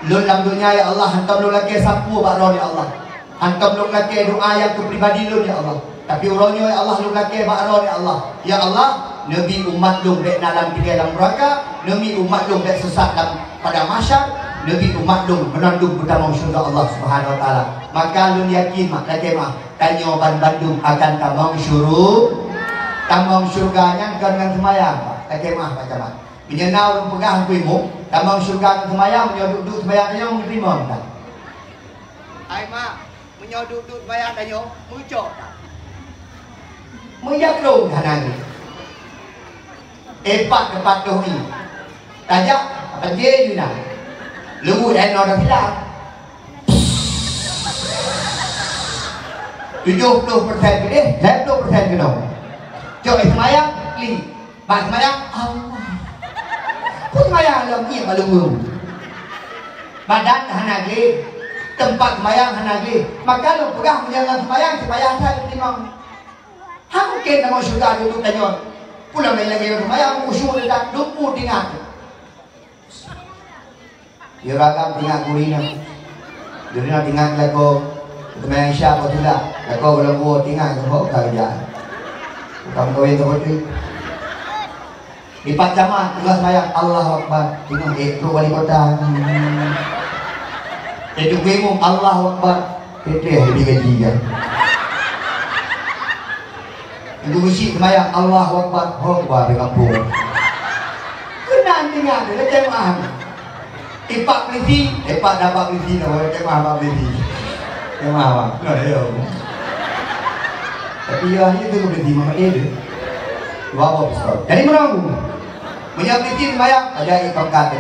lu dalam dunia ya Allah hantam lu lagi sapu bakron ya Allah hantam lu lagi doa yang ke pribadi lu ya Allah tapi uronyo ya Allah lu lagi bakron ya Allah Nabi umat lu dek dalam dalam neraka Nabi umat lu dek sesat dalam pada masyar Nabi umat lu menandung tamang syurga Allah Subhanahu wa taala maka lu yakin mak lagi mah tanya Bandung akan tamang syurganya dengan semayang kemah macam menyenau dan pegang kuimu tamang syurga semayang menyoduk semayang tanya menerima tak ai mak menyoduk semayang tanya muncul tak menyaklung hanang epak depan dohi tajak apa je yuna lewu dan orang hilang 70% ke deh 70% ke dong cok semayang li Bang semayang Allah kok semayang lagi balung badan hanagi tempat semayang hanagi maka lu pegang menjalankan semayang saya timang mungkin nama syurga duduk tanyon pulang lagi semayang usul dan lumpuh tinggal ya ragam tinggal kurina durina tinggal lako semayang siapa tidak lako belum buat tinggal kok kerjaan bukan kau yang terbetul di Pacama tugas saya Allah Akbar tengok itu wali kota itu bingung Allah Akbar itu yang lebih gaji kan itu mesti semayang Allah Akbar Akbar di kampung kena tinggal ada jemaah ipak peliti ipak dapat peliti nama jemaah dapat peliti jemaah apa kena dia tapi ya itu peliti mama dia tu bawa pistol jadi menanggung menyampaikan semayang ajai pangkat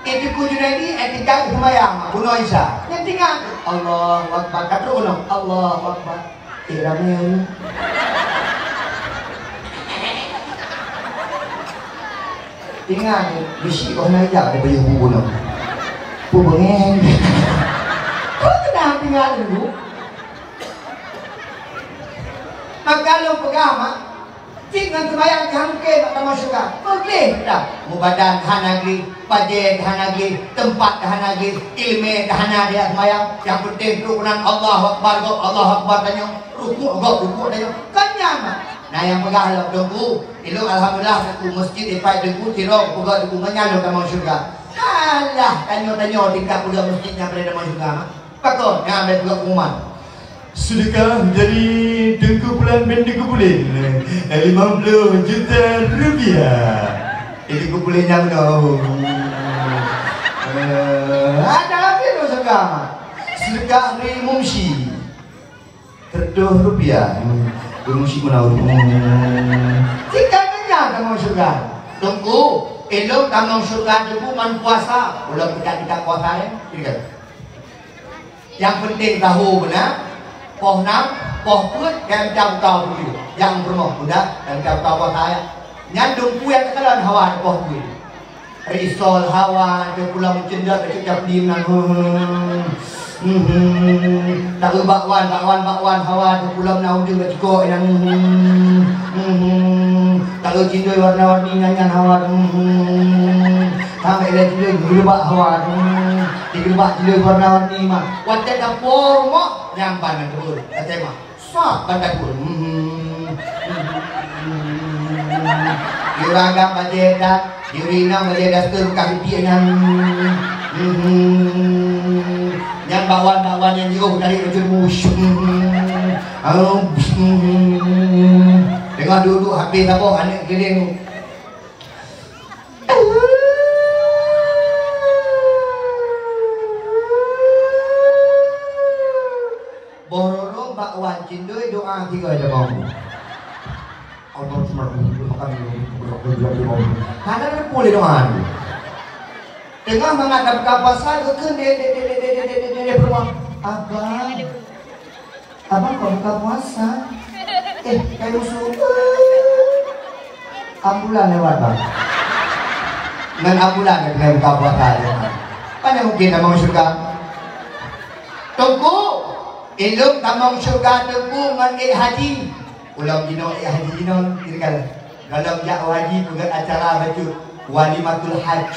itu kujuran ini etika semayang bunuh Isa yang tinggal Allah Akbar kata ulang Allah Akbar ramai tinggal bisi kau nak ajak ada bayi bunuh pubengeng kau kena tinggal dulu maka lu pegang dengan semayang jangkir atau masyarakat boleh tak mubadan hanagi pajen hanagi tempat hanagi ilmu hanagi semayang yang penting rukunan Allah Akbar tanya rukuk tanya kanyang nah yang pegang lah dengku itu alhamdulillah aku masjid ipai dengku tirong pegang dengku menyalur ke masyarakat alah tanya tingkat pegang masjidnya pada masyarakat pakon yang ambil pegang umat sedekah dari dengku bulan mendengku bulan 50 juta rupiah itu kupulinya benar ada lagi tu sedekah dari mumsi Rupiah mumsi menawar jika kenyang kamu surga tunggu elok kamu surga tunggu man puasa ulang kita puasa ya yang penting tahu benar poh nam, poh put, dan jam kau dulu. Yang bermoh udah, dan jam kau saya. Nyandung puan kekalan hawa poh put. Risol hawa, dia pulang cendak, dia cakap diem nan. Tak bakwan hawa, dia pulang naun juga cukup nan. Tak cindoi warna-warni nyanyian hawa. Sampai dia cindoi gerubak hawa. Digerubak cindoi warna-warni mah. Wajah dapur mok. Nyampan dulu, kata mah, sah pada pun. Juragan bajedak, Yurina menjadi dasar kaki yang bawan-bawan yang jauh dari ujung musuh. Tengah duduk habis apa anak keliling. Bororo bakwan cindoi doa tiga aja mau. Allah Subhanahu makan karena kan boleh doa. Tengah menghadap kapasan ke de peruang. Abang kau buka puasa. Kayak musuh. Ambulan lewat bang. Dan ambulan dengan buka puasa. Mana mungkin tak mau surga? Tunggu. Ilmu tak mau surga tunggu dengan haji. Ulang dino haji dino kira kalau jak haji bukan acara baca walimatul hajj.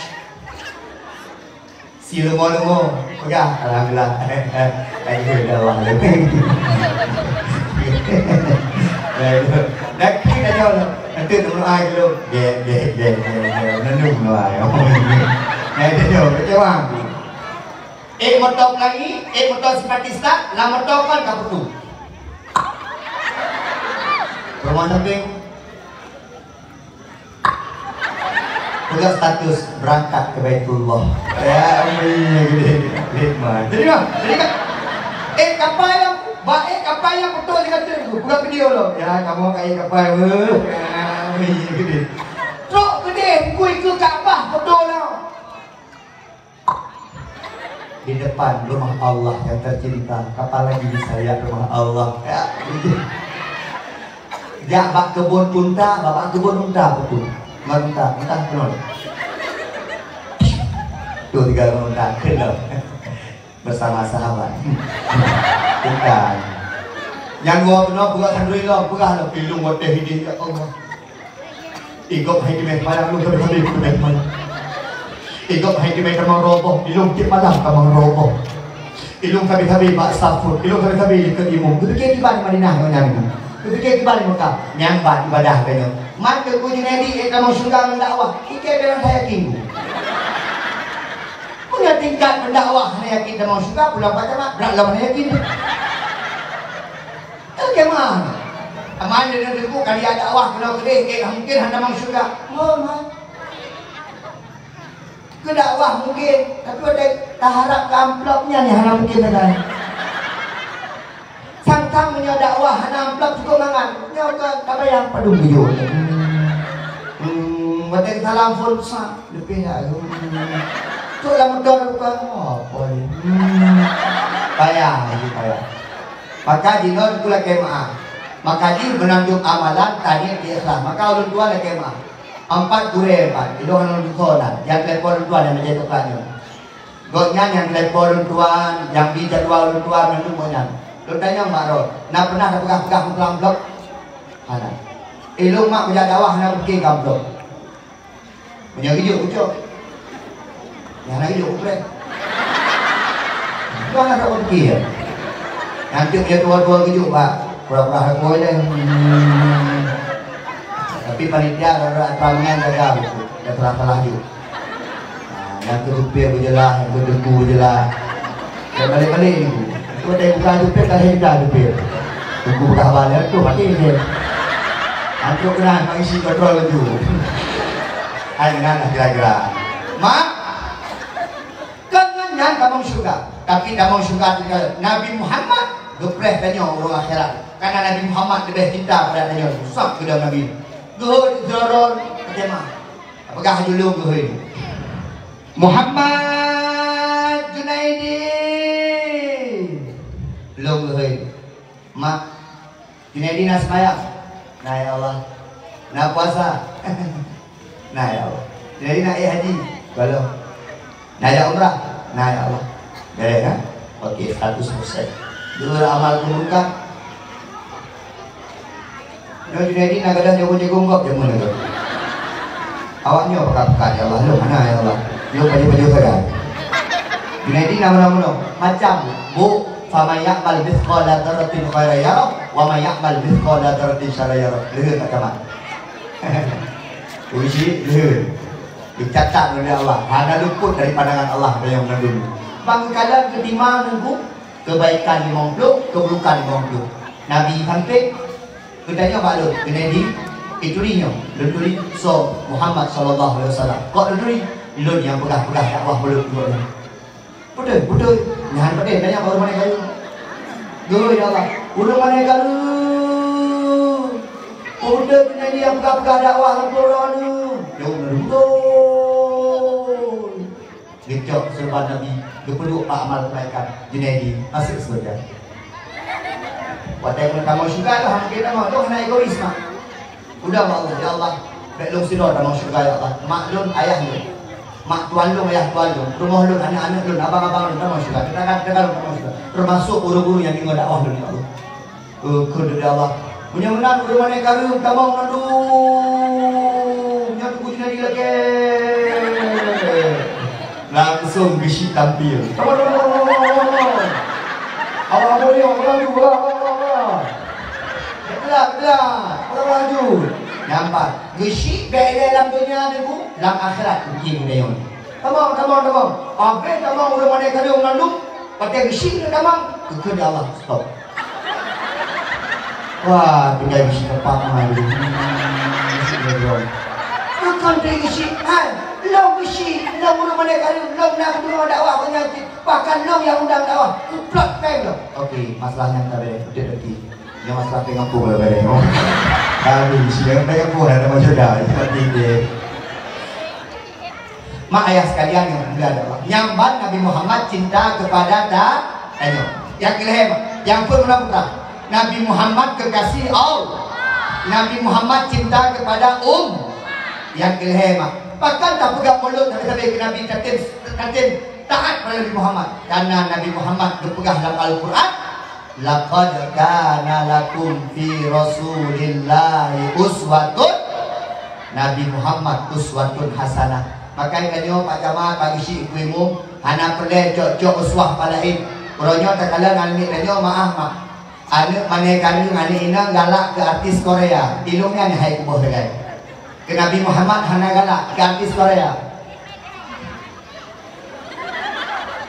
Si lemo-lemo pegang alhamdulillah. Ayo dah wah. Dah kita jauh nanti nombor ai dulu. Ge nanti nombor ai. Nanti jauh kecewa. Motor lagi, motor simpatista, lah motor kan kaputu. Rumah samping tugas status berangkat ke Baitullah. Ya gede lihat. Jadi kan kapal yang betul dikata bukan video loh. Ya kamu kayak kapal gede. Truk gede kui ke Kaabah betul lah. Di depan rumah Allah yang tercinta, kapal lagi disayat rumah Allah. Ya, jak bak kebun unta, bapak kebun unta betul. Unta penuh. Tuh 3 unta kenal bersama sahabat. Bukan. Yang gua penuh bukan alhamdulillah, bukan lo pilung wadah ini ya Allah. Igop hai di malam lu habis ke malam. Igop hai di malam roboh, ilung di malam kamang roboh. Ilung kami bak safur, ilung kami ke imum. Begitu di Madinah yang Ketika kembali Mekah, nyambat ibadah kanya. Maka ku Junaidi kamu surga mendakwah. Ike bilang saya yakin. Punya tingkat mendakwah, saya yakin kamu surga. Pulang baca mak, berat lah yakin. Bagaimana? Aman dengan aku kali ada dakwah kalau gede, mungkin anda mau surga. Oh man. Ke dakwah mungkin, tapi ada taharap ke amplopnya nih, hanya mungkin ada. Sang-sang punya dakwah hana amplop cukup mangan nyoka apa yang padung video batek salam full sa lebih ya tu lah medor bukan apa ni payah maka jinor kula kemah maka jin menanjung amalan tadi dia ikhlas maka ulun tua lah kemah 4 gure 4 itu kan ulun tua yang telepon ulun tua dan menjadi tukannya goknya yang telepon ulun tua yang di jadwal ulun tua menanjung banyak. Lu tanya Mak Rod, nak pernah ada pegang-pegang dalam blok? Ada. Lu mak kerja dakwah nak pergi dalam blok. Punya hidup ucap. Yang nak hidup uprek. Lu nak pergi ya? Nanti punya tua-tua hidup Pak. Pura-pura aku aja. Tapi panitia ada aturannya gagal. Dah telah juga. Yang kerupir berjelah, yang berdebu berjelah. Dan balik-balik ni. Kau dah buka dupir kali dah dupir. Tunggu buka balik tu mati dia. Antuk kena mengisi petrol laju. Hai dengan kira-kira. Mak, kenyan kamu surga. Tapi kamu surga Nabi Muhammad gepreh tanya orang akhirat. Karena Nabi Muhammad lebih cinta pada tanya. Susah ke dalam Nabi. Gehud zoror kemah. Apakah dulu gehud? Muhammad Junaidi. Belum gehud. Mak Junaidi nak sembahyang. Nah ya Allah. Nak puasa. Nah ya Allah. Junaidi nak haji. Belum. Nak ada umrah. Nah ya Allah. Boleh kan? Okey, 100%. Dulu amal keburukan. Nah Junaidi nak kadang jago-jago kok jamu nak. Awaknya apa ya Allah? Lu mana ya Allah? Lu baju-baju saya. Junaidi nama-nama macam bu fama ya'mal mithqala dzarratin khairan yarah wa ma ya'mal mithqala dzarratin syarran yarah. Leuheun tak kaman. Uji leuheun. Dicatat oleh Allah. Hanya luput dari pandangan Allah yang dulu. Pangkalan kelima nunggu kebaikan 50, keburukan 50. Nabi hampir katanya balut kena iturinya luturi so Muhammad sallallahu alaihi wasallam. Kok luturi lun yang pegah-pegah dakwah mulut juga. Betul. Nahan pada tanya baru mana kayu. Goi Allah. Udah mana kayu. Udah kena dia pegah-pegah dakwah Al-Quran. Betul. Gecok sebab Nabi berpeluk pak amal kebaikan Junaidi masuk surga. Watai pun kamu syurga lah hampir nama tu kena egois mak. Udah Allah ya Allah. Belum sidor kamu syurga ya Allah. Mak lun ayah lun. Mak tuan lun ayah tuan lun. Rumah lun anak-anak lun abang-abang lun kamu syurga. Kita kamu syurga. Termasuk guru-guru yang ingin dakwah lun ya Allah. Kudu ya Allah. Mudah-mudahan udah mana karu kamu nandu. Nyatu Junaidi lagi. Langsung bisi tampil. Awak boleh orang dua. Orang laju. Nampak. Gisi baik dalam dunia ni bu, dalam akhirat mungkin dia yon. Tamam. Apa tamam udah mana kali orang lalu, pakai gisi ni tamam. Kepada Allah stop. Wah, tinggal gisi tepat mana ni. Bukan gisi, long gisi, long udah mana kali, long nak bunuh dakwah penyakit, bahkan long yang undang dakwah, plot peng lo. Okey, masalahnya tak boleh, betul. Yang masalah pengen pun boleh. Kami siang pengen pun ada macam dah, seperti ini. Mak ayah sekalian yang mulia dakwah, nyambat Nabi Muhammad cinta kepada yang kelihatan, yang pun putra. Nabi Muhammad kekasih Allah. Nabi Muhammad cinta kepada yang kelihatan. Bahkan tak pegang mulut sampai ke Nabi katim taat pada Nabi Muhammad. Karena Nabi Muhammad berpegang dalam Al-Quran. Laqad kana lakum fi Rasulillahi uswatun. Nabi Muhammad uswatun hasanah. Makanya kanyo Pak Jamal bagi si ibu hana perle cok uswah palain. Uronyo tak kala ngani kanyo maaf mak. Ane mane kanyo ngani ina galak ke artis Korea. Ilungnya ni hai kubuh degai. Ke Nabi Muhammad hana galak ke artis Korea.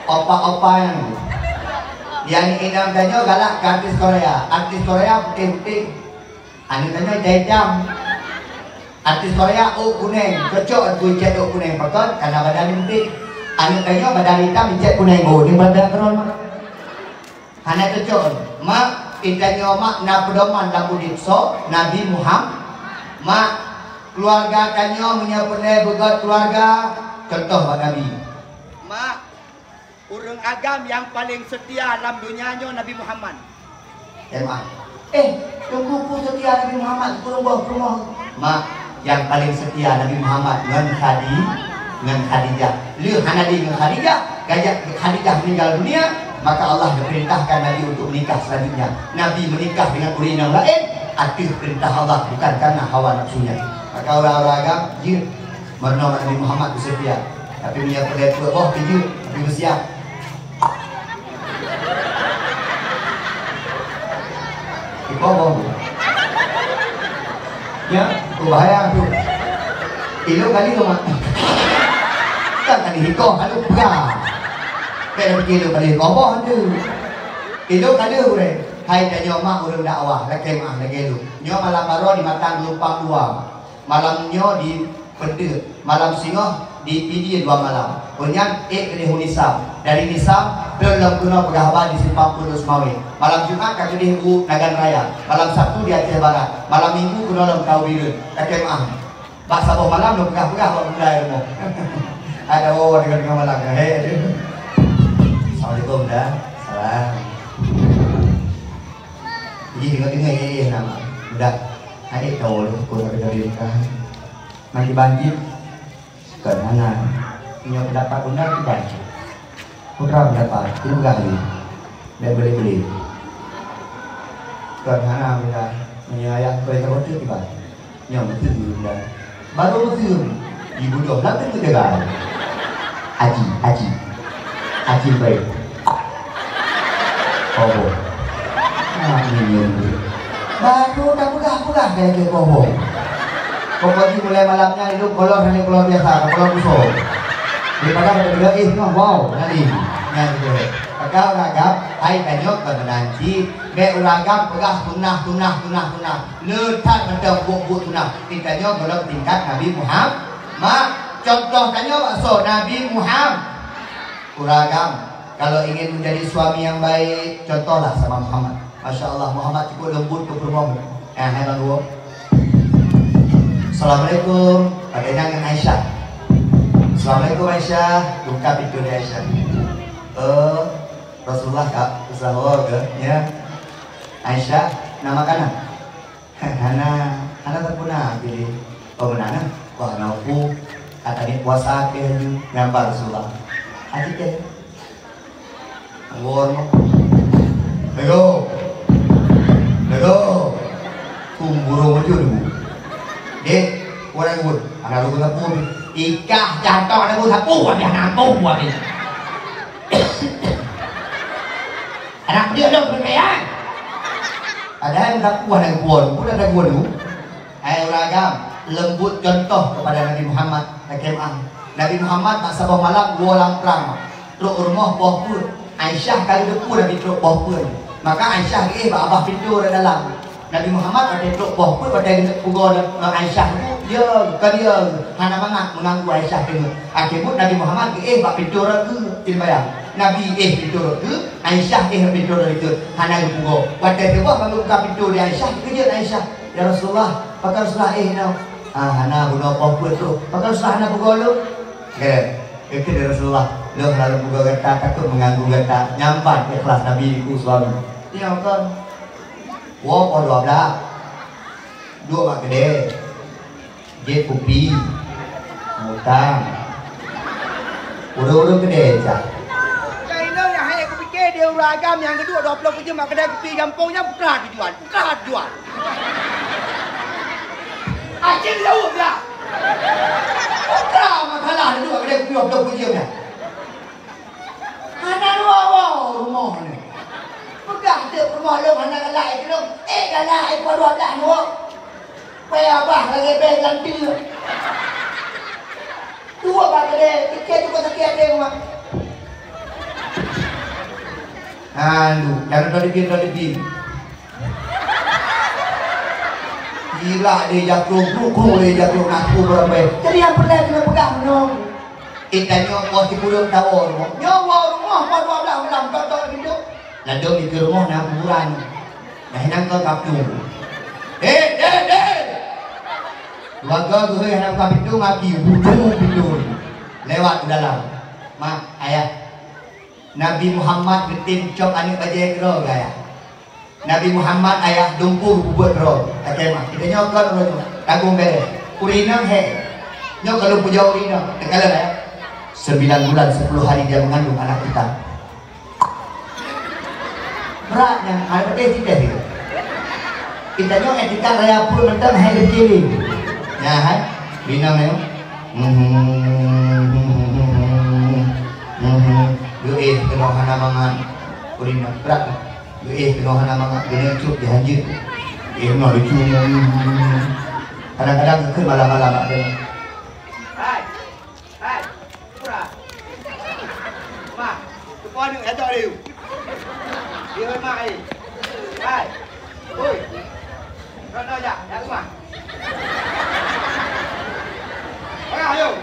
Opa-opa yang inam tanyo galak ke artis Korea. Artis Korea putih-putih. Ane tanyo jam. Artis Korea kuning, cocok aku cat kuning pakot karena badan putih. Ane tanyo badan hitam cat kuning. Ni badan keron mak. Hana cocok. Mak itanyo mak na pedoman lagu dipso Nabi Muhammad. Mak keluarga tanyo menyapune begot keluarga contoh Nabi. Mak urang agam yang paling setia dalam dunianya Nabi Muhammad. Tunggu pun setia Nabi Muhammad rumah. Mak, yang paling setia Nabi Muhammad dengan Khadijah. Liu Hanadi dengan Khadijah, gajah Khadijah meninggal dunia, maka Allah memerintahkan Nabi untuk menikah selanjutnya. Nabi menikah dengan urin yang lain, akhir perintah Allah bukan karena hawa nafsunya. Maka orang-orang agam, menolak Nabi Muhammad setia. Tapi punya pada tua tapi bersiap. Bohong. Ya, bahaya tu. Ilo kali tu mak. Kan kali hikoh kalau pegang. Kayak begini kali bohong tu. Ilo kali ure. Hai tanya mak urang dakwah, lagi mah lagi lu. Nyo malam baru di matang lumpang dua. Malam nyo di Pedih, malam singoh di PD 2 malam. Kemudian kena Hunisam. Dari Nisam dalam guna pegawai di Simpang Pulau Semawi. Malam Jumat kaki di Nagan Raya. Malam Sabtu di Aceh Barat. Malam Minggu guna dalam Kaubilun. Kakek maaf. Bahasa bawah malam lu pegah-pegah buat benda ilmu. Ada dengan malam. Assalamualaikum dah. Salam. Jadi dengar ini nama. Udah. Adik tahu lu kau tak dari nikah. Mati banjir karena punya pendapat benar itu banjir. Putra pendapat itu kali tidak beli karena bila menyayang kereta motor tiba yang betul dah baru betul ibu dong nanti tu jaga aji baik oh ini baru dah pulang kayak bohong. Pokoknya mulai malamnya itu kolor hanya kolor biasa, kolor busuk. Daripada pada wow, nanti. Nah, gitu. Agak uragam, hai kanyok ke menanci, be uragam pegah tunah. Letak mendem buku tunah. Kanyok dalam tingkat Nabi Muhammad. Mak, contoh kanyok so Nabi Muhammad. Uragam, kalau ingin menjadi suami yang baik, contohlah sama Muhammad. Masya Allah, Muhammad cukup lembut ke perempuan. Hai dua. Assalamualaikum, padanya dengan Aisyah. Assalamualaikum Aisyah, buka pintu dari Aisyah. Rasulullah kak, Rasulullah ya. Aisyah, nama kanan. Hana terpuna pilih. Oh menana, wah nauku. Kata dia puasa ke gambar Rasulullah. Adik ya. Anggur. Lego. Kumburu maju dulu. Dek, orang pun, anak lu tak pun. Ikah jatuh anak lu tak pun, dia nak pun buat ni. Anak dia dah berkaya. Ada yang tak puan yang puan, pun ada puan tu. Hai uragam, lembut contoh kepada Nabi Muhammad. Nabi Muhammad tak sabah malam dua lam perang. Truk rumah bawah pun. Aisyah kali depu Nabi truk bawah pun. Maka Aisyah ke abah pintu dalam. Nabi Muhammad ada truk bawah pun pada pukul Aisyah tu. Dia kan dia hana mangat mengganggu Aisyah tu. Akhirnya Nabi Muhammad ke bab pintu ke timbayang. Nabi pintu ke Aisyah pintu itu. Hana pukul. Pada tu buka pintu di Aisyah kerja Aisyah. Ya Rasulullah, pakai Rasulullah no. Hana bunuh bawah tu. Pakai Rasulullah hana pukul lu. Itu dari Rasulullah. Lo kalau pukul kata takut mengganggu kata nyampan ikhlas Nabi ku suami. Dia kan. Wah, pada apa? Dua mak gede. Dia kopi, mutang, udah gede aja. China yang hanya aku fikir dia uragam, yang kedua 20 kerja mak kedai kopi kampungnya bukan dijual. Acing jauh lah. Bukan makalah dua kedai kopi 20 kerja nya. Mana rumah ni. Pegang tu rumah lu mana galak tu. Galak pada 12 tu. Payah abah lagi pegang dia. Dua bang dia, tiket juga sakit dia rumah. Jangan lebih. Gila dia jatuh, kru dia jatuh ngaku berapa. Jadi yang pernah kena pegang dong. Kita nyok si kurung tahu rumah. Rumah pada 12 malam tonton hidup. Lalu di rumah nak buran. Dah nang kau kapung. Warga gue yang nak pintu maki hujung pintu lewat ke dalam. Mak ayah Nabi Muhammad ketim cok ane baje kro gaya. Nabi Muhammad ayah dumpur buat kro. Kata mak kita nyokot kro kagung bere. Urina he. Nyok kalau puja urina tekala ya. 9 bulan 10 hari dia mengandung anak kita. Beratnya ada tidak itu. Kita nyok etika raya pun mentang hai kiri. Ya hai, bina meo. Kena hana mangan. Kurina berat. Kena hana mangan. Kena cup dihanjir. Kena lucu. Kadang-kadang ke malam-malam ada. Hai, pura. Ma, kau ni ada dia. Dia mai. Hai, oi. Kau nak ya? Ya rumah. Ayo.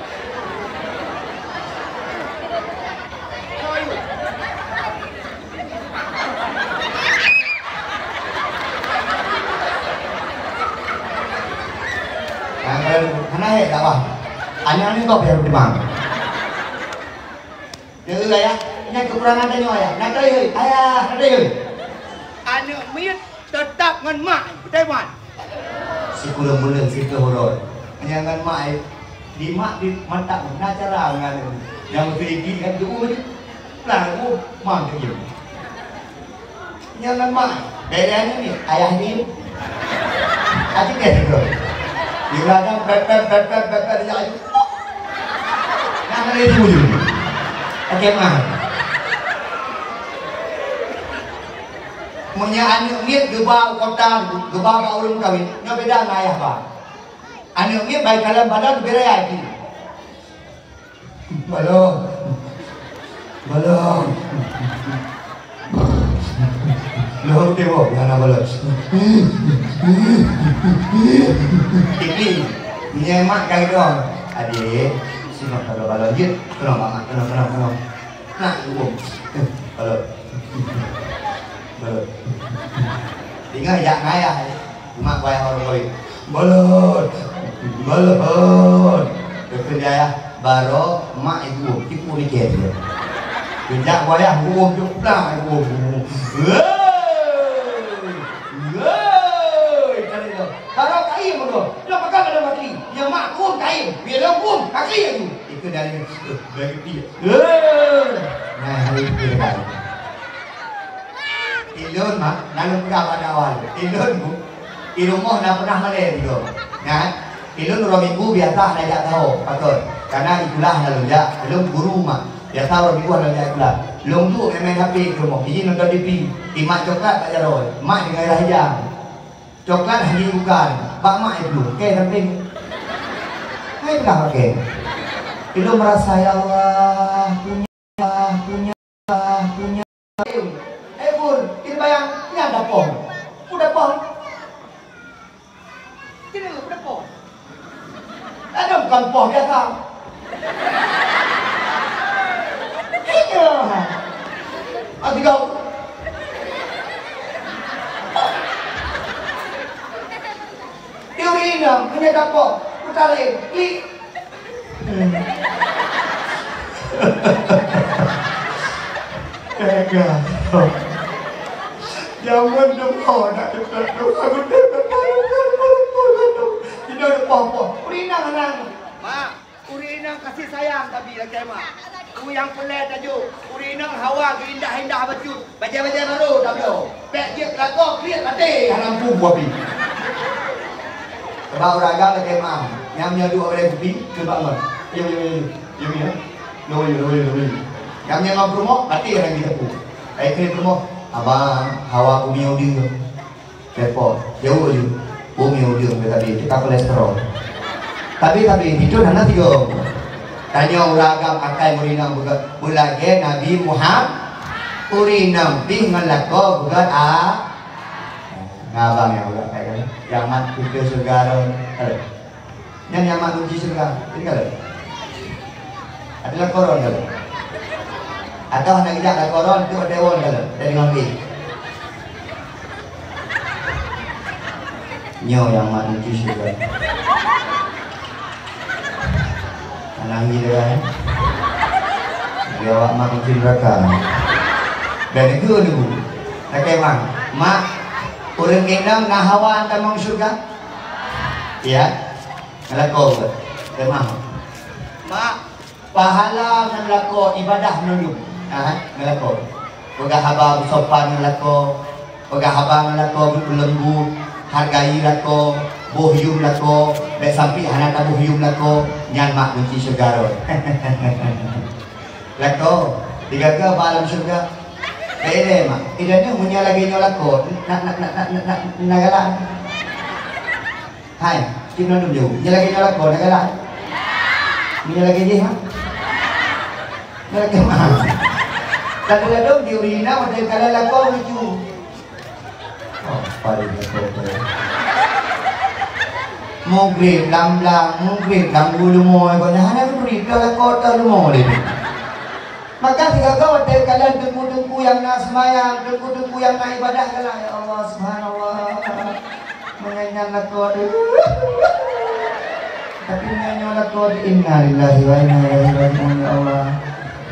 Karena tak apa. Anak ni kau biar demam. Dia ya, ini kekurangan tanya ayah. Nak ayah, nak ayah. Anak miut tetap dengan mak, betul kan? Si kurang bulan, si kehoror. Jangan mak. Di mak di mantap nak cara dengan yang sedikit kan tu ni lah aku mak tu jangan mak bedanya ni ayah ni aja dia tu dia kadang pet dia aja nak ada tu je okey mak punya anak ni gebau kota gebau orang kawin nyo beda dengan ayah pak Anak ni baik dalam badan beraya lagi. Belum. Belum. Belum tengok mana belum. Ini nyemak kau dong. Adik, sini kalau balon je, kena banget, kena. Nak hukum. Balon. Balon. Tinggal jak ngaya. Mak bayar orang koi. Balon. Balon. Kerja baru mak ibu tipu ni dia. Kerja bayar hukum cukup lah hukum. Kalau kain betul, dah pakai pada mati. Yang mak pun kain, biar pun kaki itu. Itu dari dia. Nah, hari itu kan. Ilun mak, lalu berapa awal? Ilun bu, ilun moh dah pernah malai itu. Nah, ilun orang minggu biasa nak tak tahu, patut. Karena itulah lalu ya, ilun guru mak. Biasa orang minggu lalu ya itulah. Long tu main HP ke moh, ini nonton TV. Imak coklat tak jaroy, mak dengan rahijang. Coklat hanya bukan, Pak Mak itu, okey tapi, hai belah okey. Itu merasa ya Allah punya. Bun, kita bayang ni ada pohon, udah pohon. Ini udah pohon. Ada bukan pohon biasa. Iya. Adik kau. Teori ini punya dapur, putar klik. Tega. Jangan dapur nak dekat aku dekat. Tidak ada apa-apa. Urinang anang. Mak, urinang kasih sayang tapi lagi mak. Ku yang pelet tajuk. Urinang hawa indah-indah baju. Baca-baca baru tak boleh. Pek je kelakor, klik mati. Lampu buapi. Sebab orang agak lagi maaf. Yang dua orang kopi, coba mak. Yo. Yang ngam rumah, mati orang kita pu. Ai ke rumah, abang, hawa bumi udah. Repot, jauh je. Bumi udah tadi, kita kolesterol. Tapi itu nana tiga. Tanya orang agam akai murinang bukan. Bulage Nabi Muhammad urinang pi ngelako bukan ngabang yang udah kayak kan. Yang mat itu surga yang mat kunci surga ini kalau adalah koron kalau atau anak kita ada koron itu ada won kalau dari ngambil nyo yang mat kunci surga anak gitu kan dia awak mat kunci neraka dan itu dulu nak emang mak orang kendang nahawan tamang surga ya ngelako emang mak pahala ngelako ibadah nunduk ngelako boga haba sopan ngelako boga haba ngelako berlembut hargai lako bohyum lako baik sampai anak bohyum lako nyan mak kunci surga ron lako tiga ke malam surga eh mak idanya punya lagi nyolako nagalan hai kita nunduk jauh punya lagi nyolako nagalan punya lagi je ha ngalak mah kadang-kadang di urina macam kalau lako lucu oh paling betul Mogrib lam bulu moy ko na hanap rin kala kota lumo din. Maka tiga kau ada kalian tunggu yang nak semayang, tunggu yang nak ibadah kala ya Allah subhanallah. Menyanyikan lakon. Tapi menyanyikan lakon inna lillahi wa inna ilaihi raji'un ya Allah.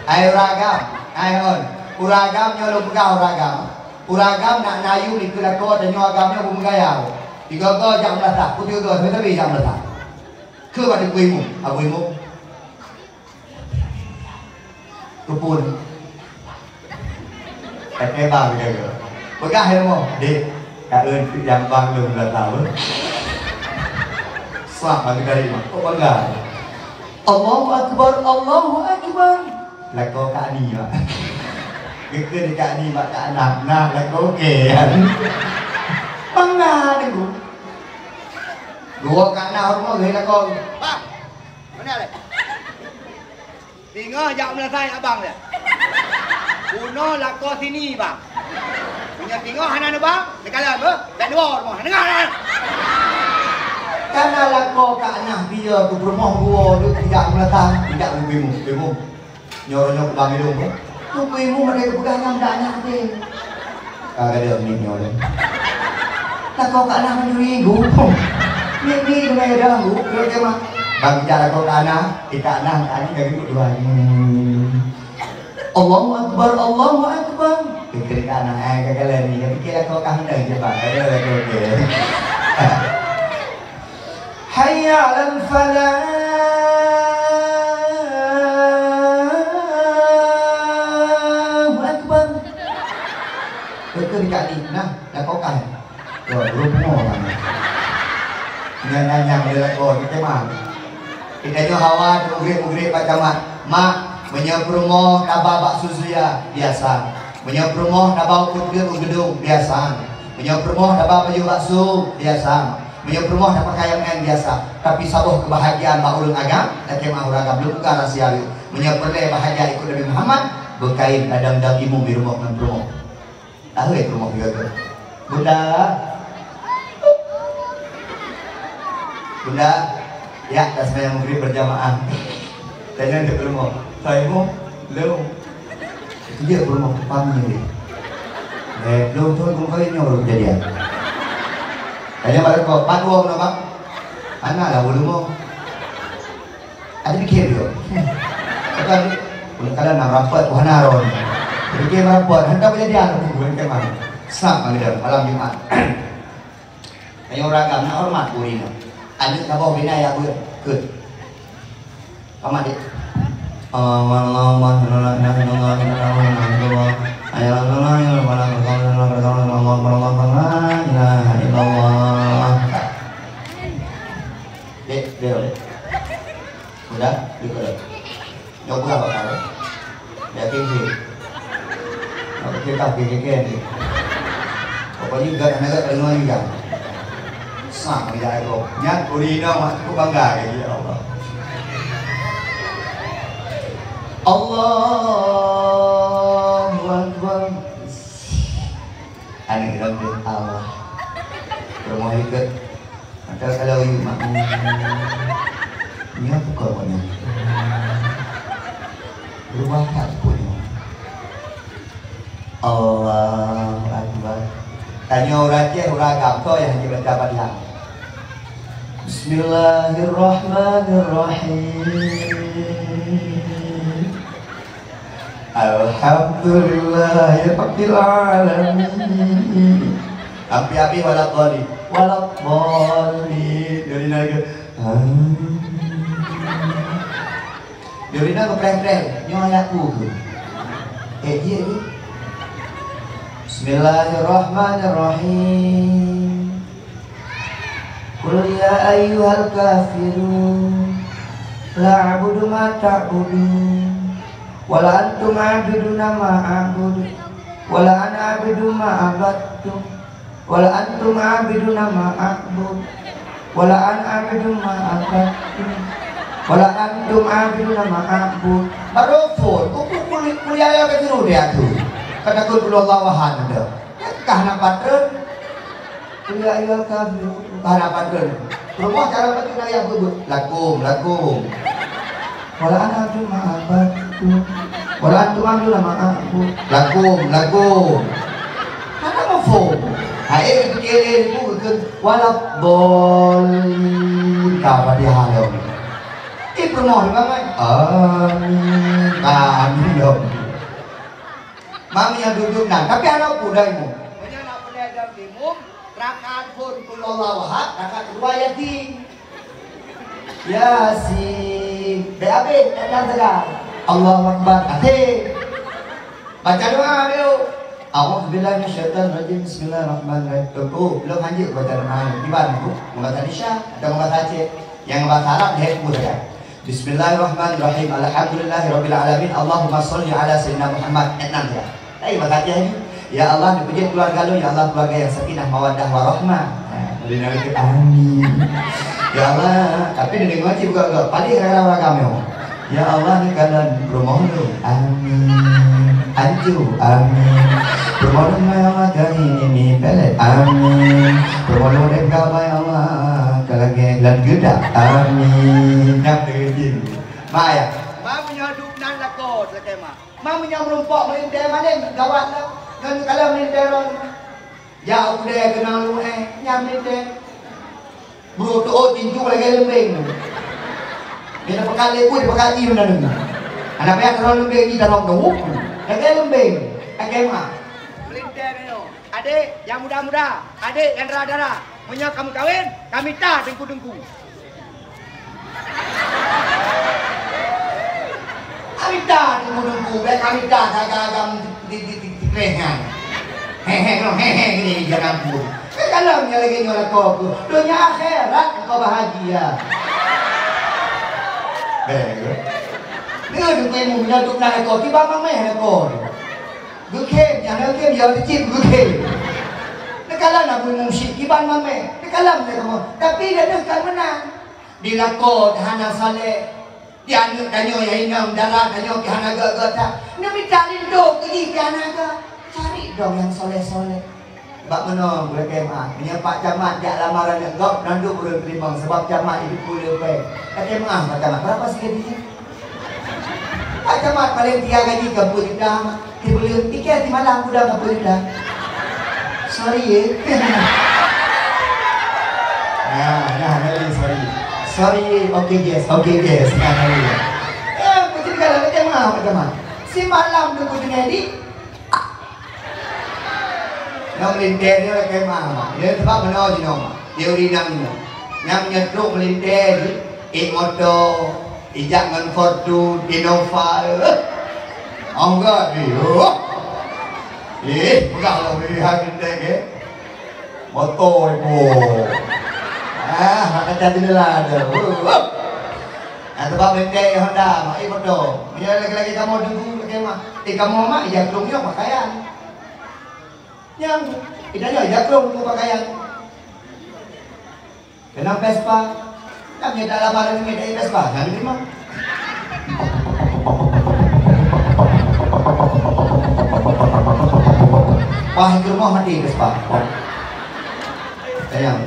Ayo ragam, ayon. Uragam nyolo buka uragam. Uragam nak nayu di lakon dan nyoagamnya bumgayau. Tiga kau jam letak, putih kau tapi jam letak. Ke pada kuimu, abuimu. Kepun. Bang dia. Begah ilmu, dek. Kaen yang bang lu dah tahu. Sah bagi dari mak. Kok bangga? Allahu akbar, Allahu akbar. Lako kak ni mak. Geke di kak ni mak kak anak. Nah, lako ke kan. Bangga dengku. Gua kana hormat gila kau. Bang. Mana le? Tinggal jauh melasai abang le. Kuno lako sini bang. Punya tinggal hana bang. Sekali apa? Tak dua rumah. Dengar kan? Kana lako kana dia tu rumah gua tu tidak melasai. Tidak ibu. Nyorong bang itu. Tu ibu mereka bukan yang dah anak dia. Kagak ada ni nyorong. Lako kana menyuri gua. Ni mereka dah gua. Kerja mah. Bagi cara kau kana, kita anak tadi kayak gitu doang. Allahu Akbar, Allahu Akbar. Pikir kana, kalian ni, pikir kau kahwin je pak. Ada okey. Hayya 'alal falah. Allahu Akbar. Pikir kali, nah, dah kau kahwin. Rumah kan. Nyanyi dia kau kita mah. Kita jo hawa ugri macam mak menyeprumoh nababak susuya biasa, menyeprumoh nabau kutir gedung biasa, menyeprumoh nabau baju bakso biasa, menyeprumoh nabau kayangan biasa. Tapi sabuh kebahagiaan mak ulun agam, tak kemah urang belum buka rahasia itu. Menyepele bahagia ikut Nabi Muhammad, berkait kadang dagimu di rumah mempromoh. Tahu ya promoh juga tu. Bunda. Ya, dan saya memberi berjamaah. Tanya dia belum, saya mau belum. Itu dia belum paham ni. Belum tu kau ini orang kejadian. Tanya balik kau, patuh nama? Mana lah belum mau? Ada fikir dia. Kan, kalau kalian nak rapat, wahana ron. Fikir rapat, hendak kejadian aku bukan kemana. Sam dia malam Jumat. Tanya orang agama hormat kurina. Adik nak bawa bina ya aku ke. Paman dia. Dia udah dikau. Jauh berapa kali? Dia tinggi. Aku kita pergi. Pokoknya agak dengar juga. Sang dia itu, nyat urina aku bangga ya Allah. Allahu Akbar. Aneh dalam Allah. Rumah ikut. Ada kalau ibu mak. Ini apa kau punya? Rumah tak punya. Allahu Akbar. Tanya orang je, orang agam kau yang hanya baca Fatihah. Bismillahirrahmanirrahim. Alhamdulillahirabbil alamin. Api-api walad dhalin. Dari naga. Dari naga preng-preng. Nyoy aku ke. Dia ni. Bismillahirrahmanirrahim. Qul ya ayyuhal kafirun la a'budu ma ta'budun wa la antum 'abiduna ma a'budu wa la ana 'abidu ma abadtu wa la antum 'abiduna ma a'budu wa la ana 'abidu ma abadtu wa la antum 'abiduna ma a'budu. Barofon kuliah ya ke situ dia tu. Kata kul Allah wahan dah. Kahna patron. Kuliah ya kafir. Kahna patron. Rumah cara patron ayah bubut. Lakum. Wala ana tu ma'abatu. Wala antum amduna ma'abu. Lakum. Kana mafhum. Hai fikir ibu ke wala bolin ka Fatihah dong. Ibu mohon banget. Amin dong. Mami yang duduk nang, tapi anak budaimu. Punya anak budai dalam timum, rakaat pun kulullah wahab, rakaat kedua yatim. Yasin, BAB datang tegak. Allahu Akbar, hati. Baca doa dulu. A'udzubillahi minasyaitonirrajim. Bismillahirrahmanirrahim. Tunggu, belum lanjut baca doa. Gimana bu? Membaca Isya atau membaca Aceh? Yang bahasa Arab dia mudah. Bismillahirrahmanirrahim. Alhamdulillahirabbil alamin. Allahumma shalli ala sayyidina Muhammad. Enam ya. Tapi baca ini. Ya Allah, dipuji keluarga lu, ya Allah keluarga yang sakinah mawaddah warahmah. Amin. Ya Allah, tapi dia ngaji juga paling orang kami. Ya Allah ni kalan rumah lu. Amin. Anju. Amin. Rumah lu ya Allah kali ini pelet. Amin. Rumah lu ni kau ya Allah kalau gelan geda. Amin. Nak begini. Maya. Ma punya duk nan lakot sekema. Ma punya merumpok melintir mana gawat lah. Kan kalau melintir orang. Ya udah kenal lu nyam melintir. Bro tu tinju lagi lembing. Dia pakali pun pakali mana ni. Anak pihak kalau lembing ni dalam tu. Lagi lembing. Agama. Melintir ni. Adik yang muda-muda, adik yang darah-darah. Punya kamu kawin, kami tak dengku-dengku. Kami tak dengku-dengku, baik kami tak agak-agak di-kerengan. Hehe ni jangan pun. Kalau ni lagi nyolat kau, dunia akhirat kau bahagia. Baik. Ni ada kau punya duk nak kau, tiba mamai nak kau. Gukem, jangan gukem, jangan dicip gukem. Kalau nak pun musik, tiba mamai. Kalau nak kamu, tapi dia nak menang. Dilakot hana saleh. Dia nak tanya yang inam darah, tanya ke hana gak-gak. Nabi tak lindung pergi ke hana gak. Cari dong yang soleh-soleh. Bak menong boleh kemah. Punya Pak Camat jak lamaran yang gop nanduk boleh terima sebab Camat itu boleh baik. Kemah Pak Camat. Berapa sih gajinya? Pak Camat paling 3 gaji ke Pulida. Dia boleh tiket di malam udah ke Pulida. Sorry ya. Nah, sorry. Sorry, okay guys. Nah, macam kalau macam mana Pak Camat? Si malam tu punya di Nó melintir ni kayak mana? Dia sebab mana je nama? Dia urinam ni. Yang nyetruk melintir ni, motor, jangan Fortune, Innova. Enggak dia. Enggak lah lihat melintir ke? Motor ibu. Nak kata jendela ada. Sebab melintir Honda, mak motor. Dia lagi-lagi kamu dulu kayak mana? Kamu mak jaklungnya pakaian. Yang idanya jaklung tu pakaian. Kena Vespa. Kami tak lamaran ni dari Vespa. Jangan terima. Wah, itu rumah mati Vespa. Sayang.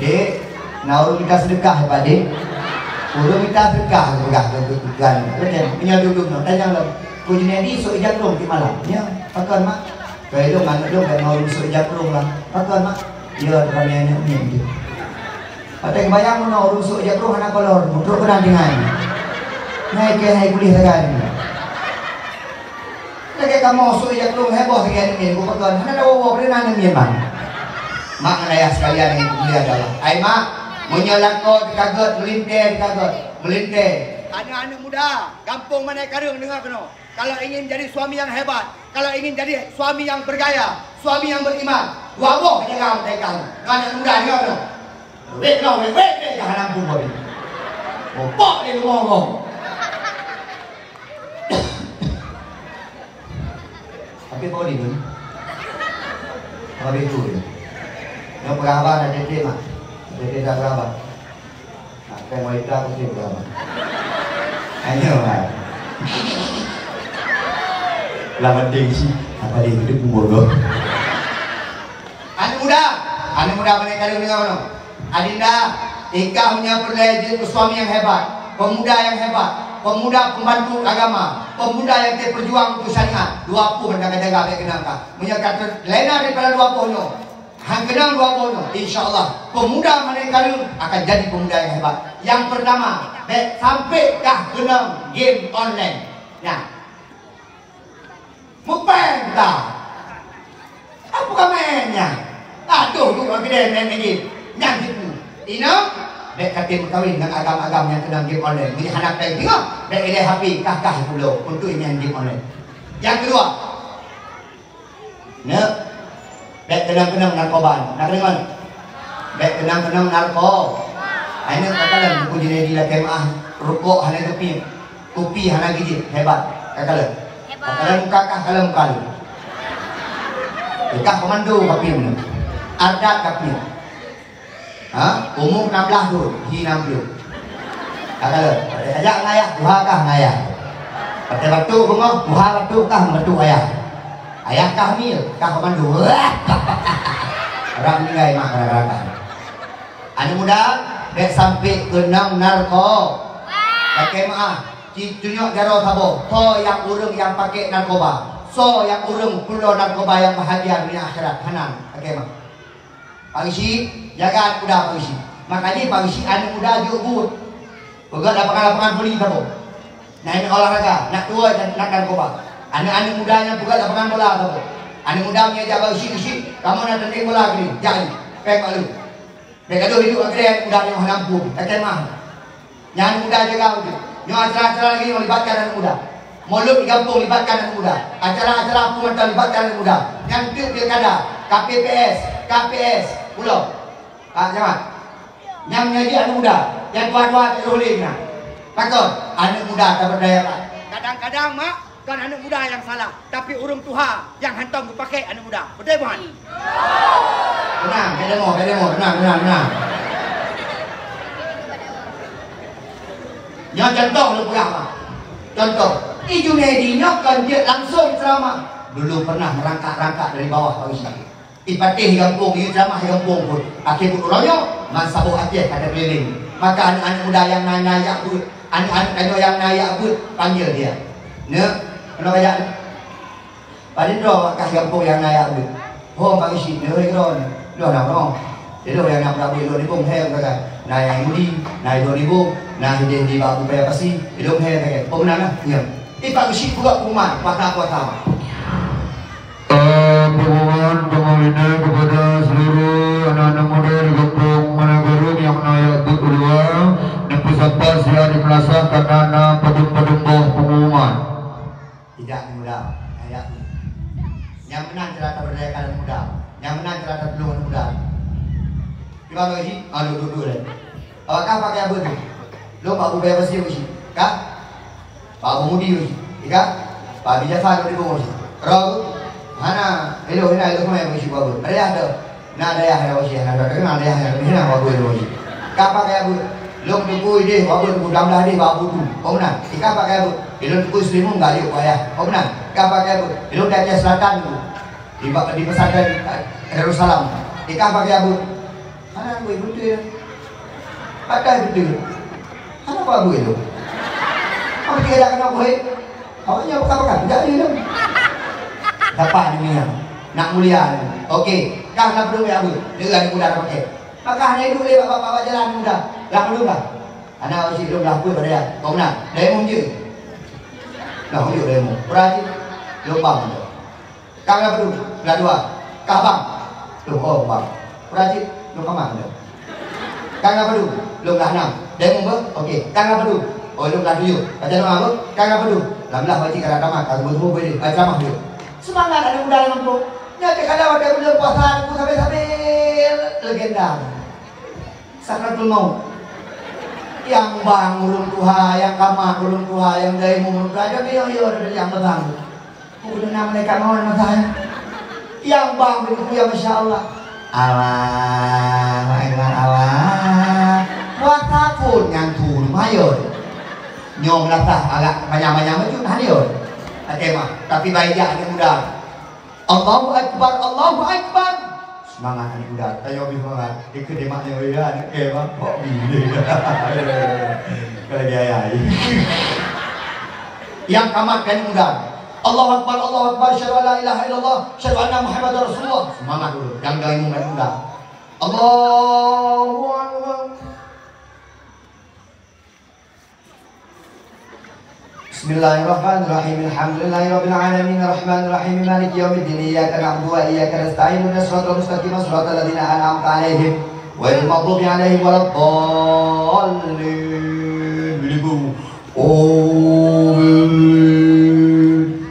Dek, nak kita sedekah Pak Dek. Urus kita sedekah kan. Punya duduk no, tanya lah. Kau jenis ni sok jaklung di malam. Ya, pakai mak. Kalau dong anak dong kan mau sok jaklung lah. Pakai mak. Ya, kami anak ni. Pakai kebayang mana urus sok jaklung anak kolor. Untuk kena dengan. Naik ke naik kuliah sekarang. Lagi kamu sok jaklung heboh sekarang ni. Kau pakai. Mana dah bawa pernah ni bang. Mak ayah sekalian yang kuliah adalah. Ay mak, menyalakot kaget melintir kaget melintir. Anak-anak muda, kampung mana karung dengar kena. Kalau ingin jadi suami yang hebat, kalau ingin jadi suami yang bergaya, suami yang beriman, dua boh jangan tegang. Anak muda ni kena. Wek jangan nampung kau ni. Pok ni ngomong. Tapi kau ni pun, apa itu? Yang berapa dah jadi mak? Jadi dah berapa? Nak wanita mesti berapa? Ayo lah. Lawan dengsi apa dia hidup bodoh. Anak muda mereka dengar mana? Adinda, Ika punya perlejaan suami yang hebat, pemuda yang hebat, pemuda pembantu agama, pemuda yang berjuang untuk syariat. 20 jaga-jaga baik kenal kah? Punya kata lain daripada 20. Hang kenal 20. InsyaAllah pemuda mereka akan jadi pemuda yang hebat. Yang pertama, sampai dah kenal game online. Nah. Mupeng tak? Apa mainnya? Aduh, tu orang kedai main game. Yang itu. Ina, dek kata berkahwin dengan agam-agam yang kenal game online. Ini anak baik tengok. Dek kedai HP kakak pula untuk main game online. Yang kedua, ne, dek kenal-kenal narkoba. Nak kenal? Dek kenal-kenal narko. Ini katakan buku jenis dia kemah rokok hanya tepi, kopi hanya gigit hebat. Katakan. Kalau muka kah kalau muka lu. Ikah komando kapim. Ardat kapil. Umur 16 tu, hi 60. Kalau ajak ngayah, Tuhan kah ngayah. Pada waktu rumah, Tuhan waktu kah waktu ayah. Ayah kah mil, kah pemandu. Orang meninggal mak kadang-kadang. Anak muda, dek sampai ke 6 narko. Pakai maaf, tunjuk jaro sabo. So yang urung yang pakai narkoba. So yang urung pulau narkoba yang bahagia dunia akhirat. Hanan, pakai maaf. Pangisi, jaga anak muda pangisi. Makanya pangisi anak muda jubut. Pegang lapangan-lapangan poli sabo. Nah ini olahraga, nak tua dan nak narkoba. Anak-anak mudanya pegang lapangan bola sabo. Anak muda punya jaga isi-isi. Kamu nak tanding bola gini, jangan. Kayak malu. Mereka tu hidup akhirnya anak muda yang mampu. Pakai maaf. Yang anak muda jaga itu. Yang acara-acara lagi melibatkan anak muda. Mulut di kampung libatkan anak muda. Acara-acara pemerintahan libatkan anak muda. Yang itu pilkada, KPS, pulau. Jangan. Yang menjadi anak muda, yang tua-tua tak boleh kena. Takut anak muda tak berdaya. Kadang-kadang mak, kan anak muda yang salah, tapi urung tuha yang hantam pakai anak muda. Betul bukan? Tenang, kayak demo, tenang. Yang contoh lu pulang mak. Contoh, Junedi kan dia langsung ceramah. Dulu pernah merangkak-rangkak dari bawah pagi siang. Ipatih kampung, ceramah kampung pun. Akhir pun royok, masabuh hati ada keliling. Maka anak-anak muda yang nayak pun, anak-anak kado yang nayak pun panggil dia. Kenapa ya? Padahal kah kampung yang nayak pun. Oh pagi siang, dia nak orang. Dia yang nak berapa dia pun hell kata. Nayak mudi, naik 2000. Nah, dia di bawah upaya pasti, hidup saya kayak, oh benar lah, ya. Ipak usi buka kuman, kuasa. Pengumuman pengawinnya kepada seluruh anak-anak muda di kampung Managarung yang naik di kedua dan peserta siap dimelasak karena pedum-pedum pengumuman. Tidak mudah, ayat. Yang menang cerita berdayakan anak muda, yang menang cerita belum anak muda. Gimana lagi? Duduk deh. Apakah pakai apa tu? Lo pak ubay pasti usi, kak? Pak Budi usi, ika? Pak Bijasa lo di bawah usi. Roh, mana? Hello kemana usi babu? Ada. Nah ada yang usi, ada kenal ada yang mana babu itu usi. Kak pakai apa? Lo tunggu ide, babu tunggu damlah ide babu tu. Oh benar. Ika pakai apa? Lo tunggu seribu nggak dia upaya. Oh benar. Kak pakai apa? Lo dari selatan tu, di pesantren Yerusalem. Ika pakai apa? Mana gue betul? Pakai betul. Apa gue itu? Apa dia nak kena gue? Awaknya apa-apa? Tidak dia dong. Dapat ni nak mulia. Okey, kah nak perlu ya gue? Dengan muda nak pakai. Maka hanya itu boleh bapak-bapak jalan muda. Lah perlu tak? Anak masih belum laku pada dia. Kau nak? Demo je. Nah, dia demo. Berarti lubang tu. Kah nak perlu? Lah dua. Kah bang? Oh bang. Berarti lu kamar tu. Kah nak perlu? Lu dah 6. Demo ber? Okey. Kah nak perlu? Oh lu dah 7. Baca doa ber? Kah nak perlu? Lamlah baca kalau kamar. Kalau betul boleh. Ceramah dia. Semangat anak muda dalam tu. Nyata kadang ada belum puasa aku sampai legenda. Sakratul maut. Yang bang ulun tuha, yang kamar ulun tuha, yang dari umur belajar dia dari yang betang. Udah nama mereka mau saya. Yang bang begitu ya masya Allah. Allah. Puasa pun yang tu lumayan. Nyom latah agak banyak-banyak macam hadir. Okey mah, tapi baik dia anak muda. Allahu Akbar, Allahu Akbar. Semangat anak muda. Ayo lebih semangat. Ikut demaknya ya anak mah. Kok gini. Kalau dia ayah. Yang kamat anak muda. Allahu Akbar, Allahu Akbar. Syahadu an la ilaha illallah, syahadu anna Muhammadar Rasulullah. Semangat dulu. Yang gayung anak muda. Allahu Akbar. Bismillahirrahmanirrahim. Alhamdulillahirabbil alamin arrahmanir rahim maliki yaumiddin iyyaka na'budu wa iyyaka nasta'in ihdinas siratal mustaqim siratal ladzina an'amta 'alaihim ghairil maghdubi 'alaihim waladdallin.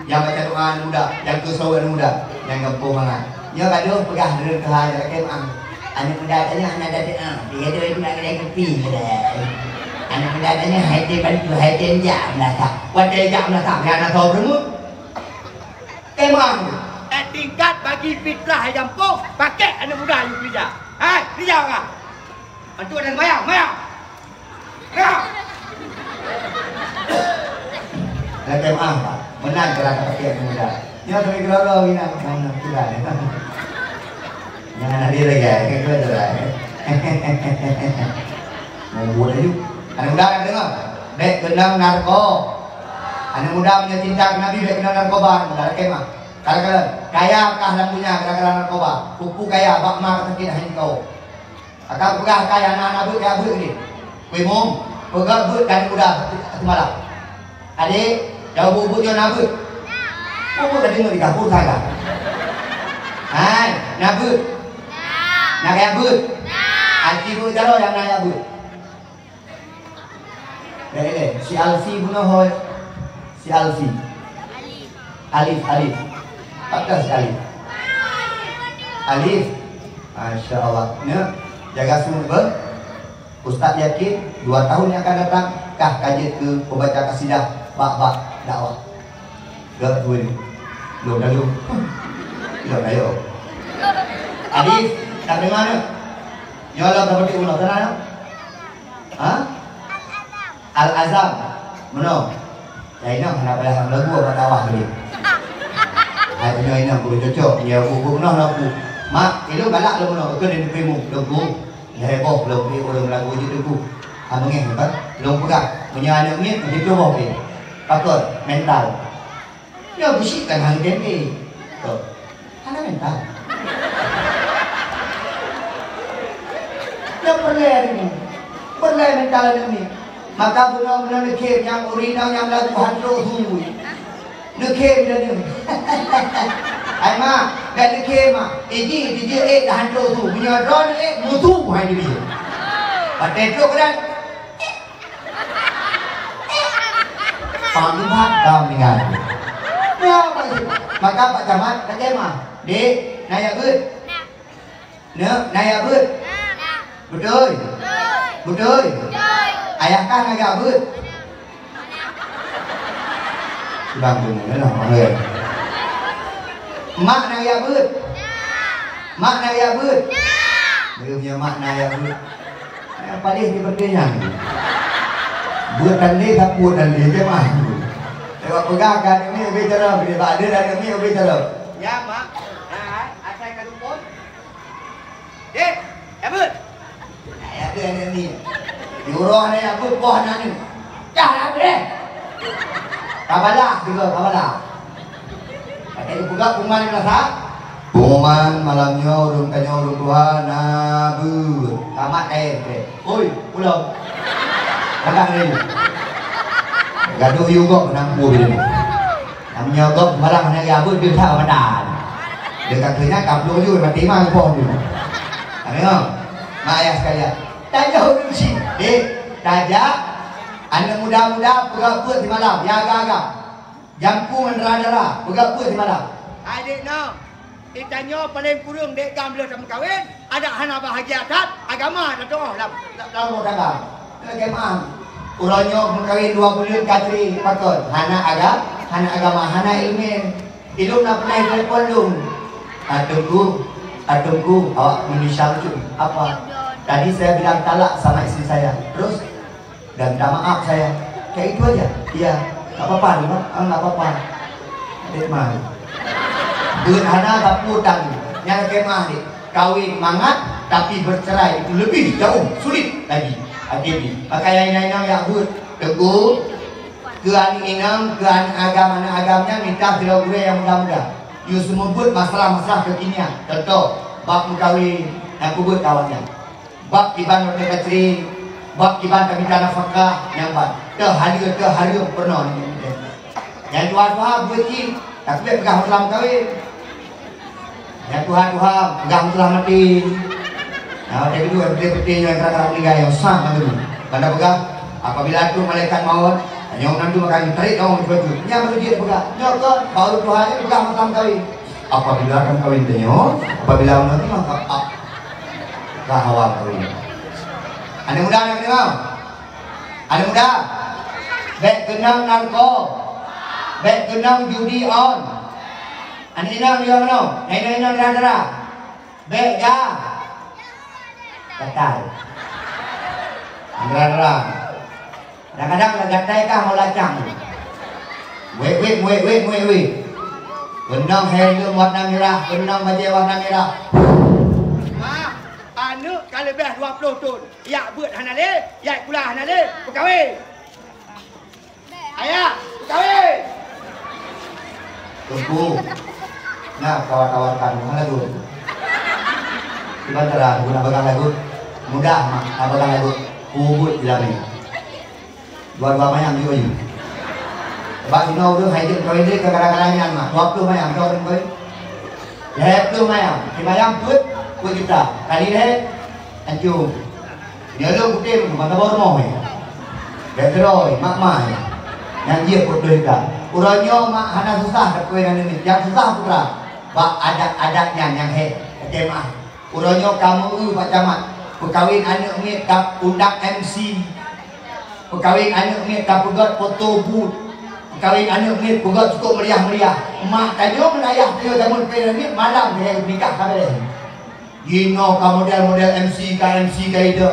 Yang baca doa anak muda, yang kesau anak muda, yang kampung mana? Nya gaduh pegah dengan kahaya kemang. Anak muda tanya anak ada dia tu itu nak kena kepi dah. Anak muda tanya hati bantu hati jam lah tak. Wadah jam lah tak. Anak tahu bermu. Kemang. Tingkat bagi bagi fitrah yang kampung, pakai anak muda you kerja. Hai, kerja orang. Antu ada mayang. Mayang. Lagi Pak. Menang kerana pakai anak muda. Dia sampai kerana ini nak kita. Jangan ada lagi ya, kita dah. Mau buat aja. Anak muda kan dengar. Dek kenal narko. Anak muda punya cinta ke Nabi, dek kenal narkoba. Dah kemah. Kadang-kadang kaya kah lampunya kadang-kadang narkoba. Kupu kaya, bak mak sakit hanya kau. Akan pegah kaya anak-anak ber kaya ber ni. Kui mom, pegah ber kan muda semalam. Adik, jauh bubut yo nak ber. Bubut dah dengar di dapur saya. Hai, nak ber. Nak kaya ber. Aci ber jalo yang nak ber. Deh, si Alfi punya hoy. Si Alfi. Alif. Apa si Alif? Alif. Masya Allah. Nya jaga sumber. Ustaz yakin 2 tahun yang akan datang kah kaji ke pembaca kasidah bak dakwah. Gak dua ni. Belum dah lu. Belum dah yo. Alif, tak dengar ni. Nyolah berapa ulang sana? Ha? Al-Azam. Mana? Ya ini nak pada lagu apa dakwah ni. Hai punya ini aku cocok. Ya aku nak lagu. Mak, elok galak lu mana? Ke ni pemu lagu. Ya heboh lagu orang lagu je lagu. Abang ni apa? Lu pegang. Punya anak ni macam tu boh ni. Patut mental. Ya busikkan hang tempe. Tu. Hang mental. Ya perle mental ni. Maka benar-benar nekem yang urinang yang lagu hantu sungguh. Nekem dia ni. Ai mak, dah nekem mak. Dia dah hantu tu. Punya drone mutu hai dia. Pakai tu kan. Panggilan kau mengal. Ya, maka Pak Camat kata mah, dek, naya ber. Naya ber. Betul. Ayah kan agak ber. Sudah benar lah, manggil. Mak naya ber. Dia punya mak naya ber. Apa dia sepertinya? Ber tandai tak pun tandai je mah. Lewat pegangkan ini bicara, bila ada dan ini bicara. Ya mak. Nah, asal kadu pun. Dek, ber. Ada ni. Diurang ni apa buah nak ni. Dah deh. Kabalah juga kabalah. Pakai pegang pengumuman ni rasa. Pengumuman malamnya urung tanya urung Tuhan nabu. Tamat oi, pulang. Kadang ni. Gaduh juga menang bu ni. Namanya gop malam nak ya bu dia tak padan. Dia katanya kaplo juga mati mah pun dia. Tengok. Mak ayah sekalian. Tanya urung si. Tanya anak muda-muda berapa di malam ya agak-agak. Jampu mendera-dera berapa di malam. Adik no. Ditanya paling kurang dek gambar sama kahwin, ada hana bahagia adat, agama ada doa dalam dagang. Bagaimana? Ulangnya mengkawin 2 bulan katri patut. Hana agama, hana ilmu. Ilmu nak pernah telepon lu. Tunggu awak menyesal tu. Apa? Tadi saya bilang talak sama isteri saya. Terus dan minta maaf saya. Kayak itu aja. Iya. Tak apa-apa ni, Mak. Tak apa-apa. Dek mah. Duit hana tak putang. Yang kemah ni kawin mangat tapi bercerai itu lebih jauh sulit lagi. Hati-hati. Pakai yang ya but. Teguh. Ke inang, ke agama-agamanya minta guru yang muda-muda. You semua buat masalah-masalah kekinian. Contoh, bab mengkawin yang kubut kawannya. Bab kiban mereka ceri, bab kiban kami tanah fakah yang bab. Terharu pernah ni. Yang Tuhan buat ki, tapi pegang dalam kawin. Yang Tuhan pegang dalam mati. Nah, yang kedua peti-peti yang kerana meninggal yang sah kan dulu. Tanda pegang apabila tu malaikat maut, yang nanti makan tarik orang baju. Yang baru dia pegang. Nyokot baru Tuhan ini pegang dalam kawin. Apabila akan kawin tanya, apabila nanti maka hawa kawin. Anak muda nak dengar? Anak muda, baik kenal narko, baik kenal judi on, Anak inang dia mana? Inang dara-dara. Baik ya. Gatal. Dara-dara. Kadang-kadang nak gatai kah mau lacang. Wait. Benang helm warna merah, benang baju warna merah. Ma, anak kalau lebih 20 tahun, ya buat hana le, ya kulah hana le, berkahwin. Ayah, berkahwin. Tunggu. Nah, kawan-kawan mana lagu? Tiba terang, guna pegang lagu. Mudah mak, pegang lagu. Kubut bilang ni. Dua-dua mayang juga ni. Sebab you know tu, hai dia kawin dia kadang-kadang yang mak. 20 mayang kau orang kawin. Lep tu mayang. Si mayang put kita. Kali lep, ancung. Dia lu putih, mata baru mau ni. Dia teroi, mak mai. Yang dia put kita. Urangnya mak hana susah tak kawin ini. Yang susah putra. Bak adat-adatnya yang he. Okey mak. Urangnya kamu Pak Camat. Perkahwin anak ni kap undang MC. Perkahwin anak ni kap pegat foto booth. Perkahwin anak ni pegat cukup meriah-meriah. Mak tanya melayah dia zaman ni malam dia nikah kali. You know ka model MC ka itu.